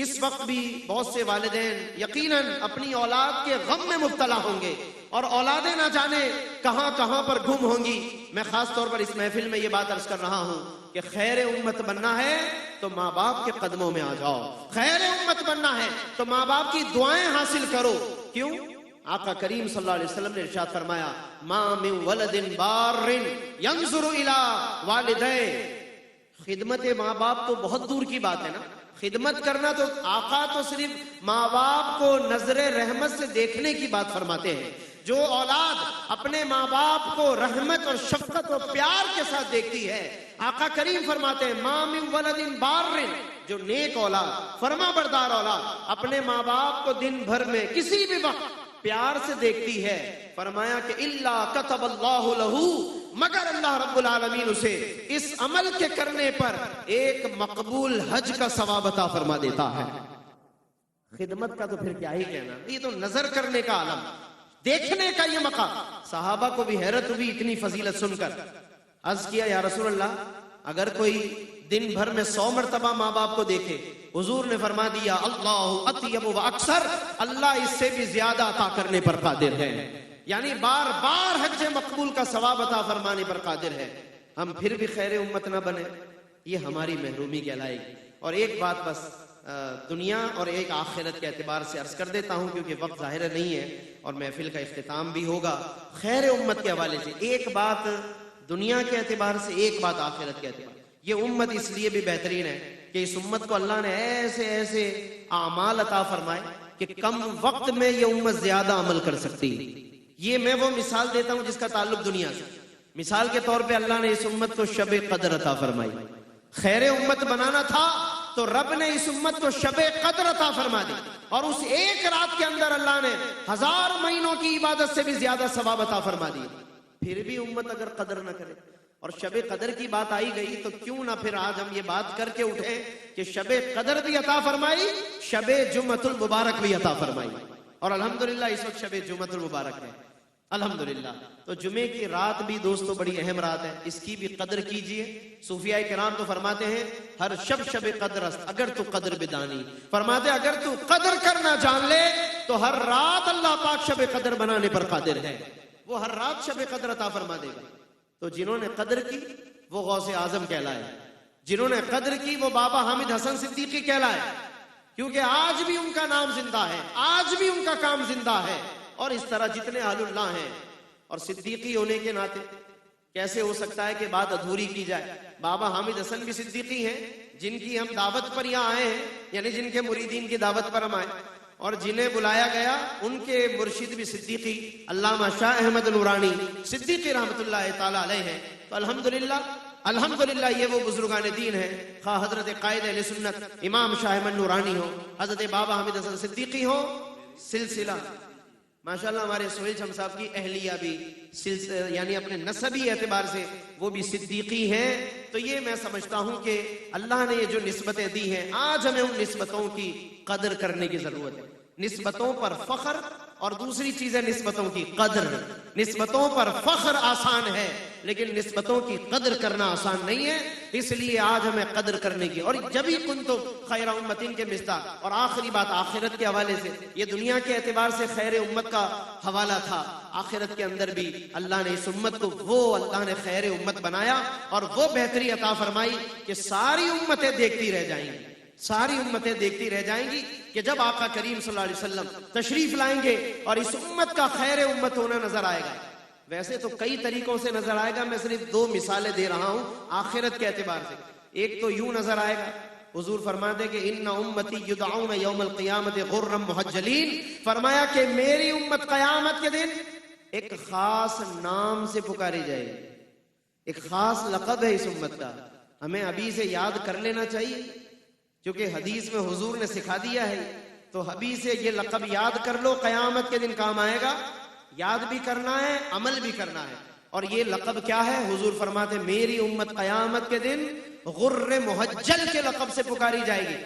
اس وقت بھی بہت سے والدین یقیناً اپنی اولاد کے غم میں مبتلا ہوں گے، اور اولادیں نہ جانے کہاں کہاں پر گم ہوں گی. میں خاص طور پر اس محفل میں یہ بات عرض کر رہا ہوں کہ خیر امت بننا ہے تو ماں باپ کے قدموں میں آ جاؤ. خیر امت بننا ہے تو ماں باپ کی دعائیں حاصل کرو. کیوں؟ آقا کریم صلی اللہ علیہ وسلم نے ارشاد فرمایا ما من ولد بار ينظر الى والديه. خدمت ماں باپ تو بہت دور کی بات ہے نا، خدمت کرنا تو آقا تو صرف ماں باپ کو نظر رحمت سے دیکھنے کی بات فرماتے ہیں. جو اولاد اپنے ماں باپ کو رحمت اور شفقت اور پیار کے ساتھ دیکھتی ہے، آقا کریم فرماتے ہیں ما من ولد بار، جو نیک اولاد، فرما بردار اولاد اپنے ماں باپ کو دن بھر میں کسی بھی وقت پیار سے دیکھتی ہے، فرمایا کہ الا كتب اللہ لہ، مگر اللہ رب العالمین اسے اس عمل کے کرنے پر ایک مقبول حج کا ثواب عطا فرما دیتا ہے. خدمت کا تو پھر کیا ہی کہنا، یہ تو نظر کرنے کا عالم، دیکھنے کا یہ مقام. صحابہ کو بھی حیرت ہوئی اتنی فضیلت سن کر. عرض کیا یا رسول اللہ، اگر کوئی دن بھر میں 100 مرتبہ ماں باپ کو دیکھے، حضور نے فرما دیا اللہ اطیب و اکثر، اللہ اس سے بھی زیادہ عطا کرنے پر قادر ہے. یعنی بار بار حج مقبول کا ثواب عطا فرمانے پر قادر ہے. ہم پھر بھی خیر امت نہ بنے، یہ ہماری محرومی کہلائے گی. اور ایک بات بس دنیا اور ایک آخرت کے اعتبار سے عرض کر دیتا ہوں، کیونکہ وقت ظاہر نہیں ہے اور محفل کا اختتام بھی ہوگا. خیر امت کے حوالے سے ایک بات دنیا کے اعتبار سے، ایک بات آخرت کے اعتبار. یہ امت اس لیے بھی بہترین ہے کہ اس امت کو اللہ نے ایسے ایسے اعمال عطا فرمائے کہ کم وقت میں یہ امت زیادہ عمل کر سکتی ہے. یہ میں وہ مثال دیتا ہوں جس کا تعلق دنیا سے. مثال کے طور پہ اللہ نے اس امت کو شب قدر عطا فرمائی. خیر امت بنانا تھا تو رب نے اس امت کو شب قدر عطا فرما دی، اور اس ایک رات کے اندر اللہ نے 1000 مہینوں کی عبادت سے بھی زیادہ ثواب عطا فرما دی. پھر بھی امت اگر قدر نہ کرے، اور شب قدر کی بات آئی گئی تو کیوں نہ پھر آج ہم یہ بات کر کے اٹھیں کہ شب قدر بھی عطا فرمائی، شب جمعۃ المبارک بھی عطا فرمائی. اور الحمدللہ اس وقت شب جمعۃ المبارک ہے الحمدللہ. تو جمعے کی رات بھی دوستو بڑی اہم رات ہے، اس کی بھی قدر کیجئے. صوفیاء کرام تو فرماتے ہیں ہر شب قدر است اگر تو قدر بدانی. فرماتے ہیں اگر تو قدر کرنا جان لے تو ہر رات اللہ پاک شب قدر بنانے پر قادر ہے، وہ ہر رات شب قدر عطا فرما دے گا. تو جنہوں نے قدر کی وہ غوث اعظم کہلائے، جنہوں نے قدر کی وہ بابا حامد حسن صدیقی کہلائے، کیونکہ آج بھی ان کا نام زندہ ہے، آج بھی ان کا کام زندہ ہے. اور اس طرح جتنے اہل اللہ ہیں، اور صدیقی ہونے کے ناطے کیسے ہو سکتا ہے کہ بات ادھوری کی جائے؟ بابا حامد حسن بھی صدیقی ہیں، جن کی ہم دعوت پر یہاں آئے ہیں، یعنی جن کے مریدین کی دعوت پر ہم آئے، اور جنہیں بلایا گیا ان کے مرشد بھی صدیقی علامہ شاہ احمد نورانی صدیقی رحمت اللہ تعالی علیہ ہیں۔ تو الحمدللہ یہ وہ بزرگان دین ہیں، خواہ حضرت قائد اہل سنت امام شاہ احمد نورانی ہو، حضرت بابا حامد حسن صدیقی ہو، سلسلہ ماشاءاللہ ہمارے سہیل شم صاحب کی اہلیہ بھی یعنی اپنے نسبی اعتبار سے وہ بھی صدیقی ہیں۔ تو یہ میں سمجھتا ہوں کہ اللہ نے یہ جو نسبتیں دی ہیں، آج ہمیں ان نسبتوں کی قدر کرنے کی ضرورت ہے۔ نسبتوں پر فخر اور دوسری چیز ہے نسبتوں کی قدر۔ نسبتوں پر فخر آسان ہے لیکن نسبتوں کی قدر کرنا آسان نہیں ہے، اس لیے آج ہمیں قدر کرنے کی، اور جبھی کنتم خیر امتین کے مصداق، اور آخری بات آخرت کے حوالے سے، یہ دنیا کے اعتبار سے خیر امت کا حوالہ تھا، آخرت کے اندر بھی اللہ نے اس امت کو وہ اللہ نے خیر امت بنایا اور وہ بہتری عطا فرمائی کہ ساری امتیں دیکھتی رہ جائیں گی، ساری امتیں دیکھتی رہ جائیں گی کہ جب آقا کریم صلی اللہ علیہ وسلم تشریف لائیں گے اور اس امت کا خیر امت ہونا نظر آئے گا۔ ویسے تو کئی طریقوں سے نظر آئے گا، میں صرف 2 مثالیں دے رہا ہوں آخرت کے اعتبار سے۔ ایک تو یوں نظر آئے گا، حضور فرماتے کہ ان امتی یدعون یوم القیامت غرا محجلین، فرمایا کہ میری امت قیامت کے دن ایک خاص نام سے پکاری جائے گی، ایک خاص لقب ہے اس امت کا، ہمیں ابھی سے یاد کر لینا چاہیے، کیونکہ حدیث میں حضور نے سکھا دیا ہے، تو ابھی سے یہ لقب یاد کر لو، قیامت کے دن کام آئے گا، یاد بھی کرنا ہے، عمل بھی کرنا ہے۔ اور یہ لقب کیا ہے؟ حضور فرماتے میری امت قیامت کے دن غر محجل کے لقب سے پکاری جائے گی۔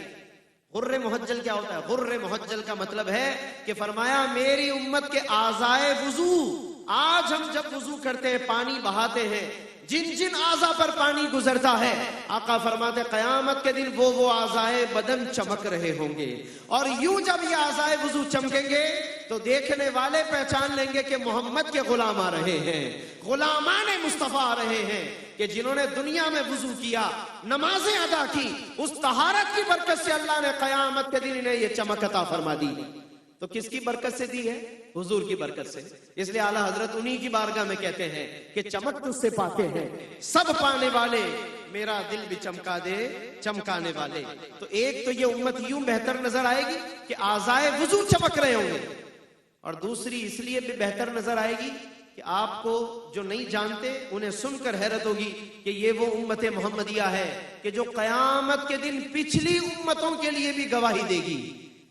غر محجل کیا ہوتا ہے؟ غر محجل کا مطلب ہے کہ فرمایا میری امت کے اعضائے وضو، آج ہم جب وضو کرتے ہیں، پانی بہاتے ہیں، جن جن اعضاء پر پانی گزرتا ہے، آقا فرماتے قیامت کے دن وہ اعضائے بدن چمک رہے ہوں گے، اور یوں جب یہ اعضائے وضو چمکیں گے تو دیکھنے والے پہچان لیں گے کہ محمد کے غلام آ رہے ہیں، غلامان مصطفیٰ آ رہے ہیں، کہ جنہوں نے دنیا میں وضو کیا، نمازیں ادا کی، اس طہارت کی برکت سے اللہ نے قیامت کے دن انہیں یہ چمک عطا فرما دی۔ تو کس کی برکت سے دی ہے؟ حضور کی برکت سے۔ اس لیے اعلیٰ حضرت انہی کی بارگاہ میں کہتے ہیں کہ چمک تجھ سے پاتے ہیں سب پانے والے، میرا دل بھی چمکا دے چمکانے والے۔ تو ایک تو یہ امت یوں بہتر نظر آئے گی کہ اعضائے وضو چمک رہے ہوں گے، اور دوسری اس لیے بھی بہتر نظر آئے گی کہ آپ کو جو نہیں جانتے انہیں سن کر حیرت ہوگی کہ یہ وہ امت محمدیہ ہے کہ جو قیامت کے دن پچھلی امتوں کے لیے بھی گواہی دے گی،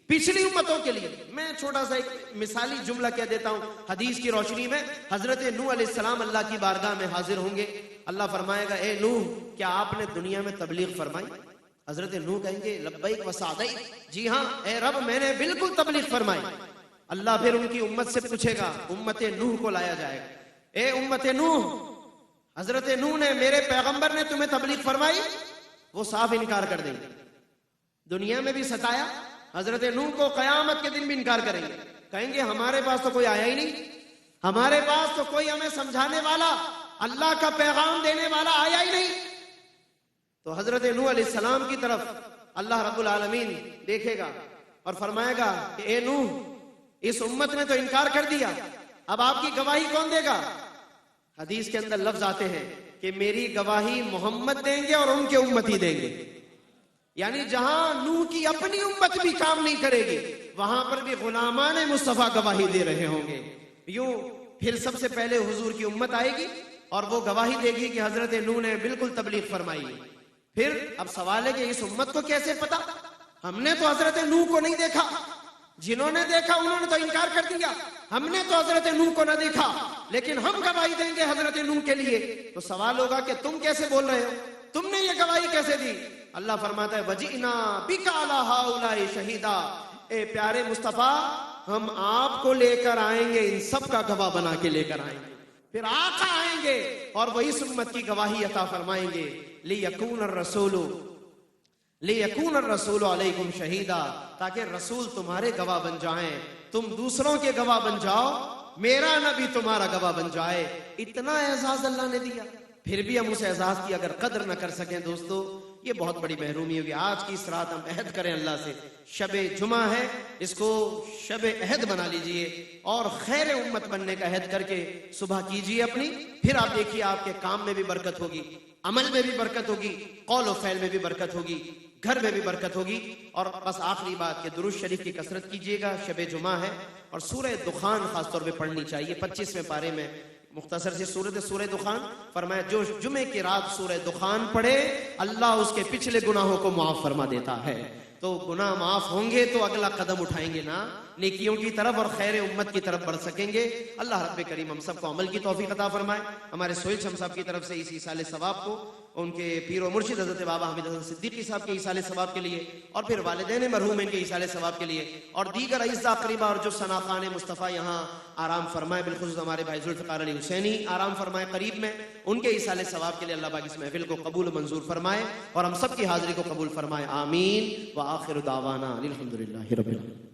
پچھلی امتوں کے لیے۔ میں چھوٹا سا ایک مثالی جملہ کہہ دیتا ہوں حدیث کی روشنی میں۔ حضرت نوح علیہ السلام اللہ کی بارگاہ میں حاضر ہوں گے، اللہ فرمائے گا اے نوح کیا آپ نے دنیا میں تبلیغ فرمائی؟ حضرت نوح کہیں گے لبیک و سعدیک، جی ہاں اے رب میں نے بالکل تبلیغ فرمائی۔ اللہ پھر ان کی امت سے پوچھے گا، امت نوح کو لایا جائے گا، اے امت نوح حضرت نوح نے میرے پیغمبر نے تمہیں تبلیغ فرمائی؟ وہ صاف انکار کر دیں گے۔ دنیا میں بھی ستایا، حضرت نوح کو قیامت کے دن بھی انکار کریں گے، کہیں گے ہمارے پاس تو کوئی آیا ہی نہیں، ہمارے پاس تو کوئی ہمیں سمجھانے والا، اللہ کا پیغام دینے والا آیا ہی نہیں۔ تو حضرت نوح علیہ السلام کی طرف اللہ رب العالمین دیکھے گا اور فرمائے گا کہ اے نوح اس امت نے تو انکار کر دیا، اب آپ کی گواہی کون دے گا؟ حدیث کے اندر لفظ آتے ہیں کہ میری گواہی محمد دیں گے اور ان کے امتی دیں گے، یعنی جہاں نوح کی اپنی امت بھی کام نہیں کرے گی وہاں پر بھی غلامان مصطفیٰ گواہی دے رہے ہوں گے۔ یوں پھر سب سے پہلے حضور کی امت آئے گی اور وہ گواہی دے گی کہ حضرت نوح نے بالکل تبلیغ فرمائی۔ پھر اب سوال ہے کہ اس امت کو کیسے پتا؟ ہم نے تو حضرت نوح کو نہیں دیکھا، جنہوں نے دیکھا انہوں نے تو انکار کر دیا، ہم نے تو حضرت نوح کو نہ دیکھا لیکن ہم گواہی دیں گے حضرت نوح کے لیے۔ تو سوال ہوگا کہ تم کیسے بول رہے ہو، تم نے یہ گواہی کیسے دی؟ اللہ فرماتا ہے وَجِئْنَا بِكَ عَلَىٰ هَٰؤُلَاءِ شَهِيدًا، اے پیارے مصطفیٰ ہم آپ کو لے کر آئیں گے، ان سب کا گواہ بنا کے لے کر آئیں گے۔ پھر آقا آئیں گے اور وہ اس امت کی گواہی عطا فرمائیں گے، لِيَكُونَ الرَّسُولُ عَلَيْكُمْ شَهِيدًا، تاکہ رسول تمہارے گواہ بن جائیں، تم دوسروں کے گواہ بن جاؤ، میرا نبی تمہارا گواہ بن جائے۔ اتنا اعزاز اللہ نے دیا، پھر بھی ہم اس اعزاز کی اگر قدر نہ کر سکیں دوستو، یہ بہت بڑی محرومی ہوگی. آج کی اس رات ہم عہد کریں اللہ سے, شب جمعہ ہے, اس کو شب عہد بنا لیجئے اور خیر امت بننے کا عہد کر کے صبح کیجئے اپنی. پھر آپ دیکھیے آپ کے کام میں بھی برکت ہوگی, عمل میں بھی برکت ہوگی, قول و فعل میں بھی برکت ہوگی, گھر میں بھی برکت ہوگی. اور بس آخری بات کہ درود شریف کی کثرت کیجئے گا, شب جمعہ ہے, اور سورہ دخان خاص طور پہ پڑھنی چاہیے. 25ویں پارے میں مختصر سی صورت سورہ دخان فرمایا جو جمعے کی رات سورہ دخان پڑھے اللہ اس کے پچھلے گناہوں کو معاف فرما دیتا ہے. تو گناہ معاف ہوں گے تو اگلا قدم اٹھائیں گے نا نیکیوں کی طرف اور خیر امت کی طرف بڑھ سکیں گے. اللہ رب کریم ہم سب کو عمل کی توفیق عطا فرمائے. ہمارے سہیل شمس صاحب کی طرف سے اس ایصال ثواب کو ان کے پیر و مرشد حضرت بابا حامد حسن صدیقی صاحب کے ایصال ثواب کے لیے, اور پھر والدین مرحومین کے ایصال ثواب کے لیے, اور دیگر اعزاء اقربا اور جو ثناخان مصطفیٰ یہاں آرام فرمائے, بالخصوص ہمارے بھائی ذوالفقار علی حسینی آرام فرمائے قریب میں, ان کے ایصال ثواب کے لیے اللہ پاک اس محفل کو قبول و منظور فرمائے اور ہم سب کی حاضری کو قبول فرمائے. آمین. وآخر دعوانا الحمدللہ رب العالمین.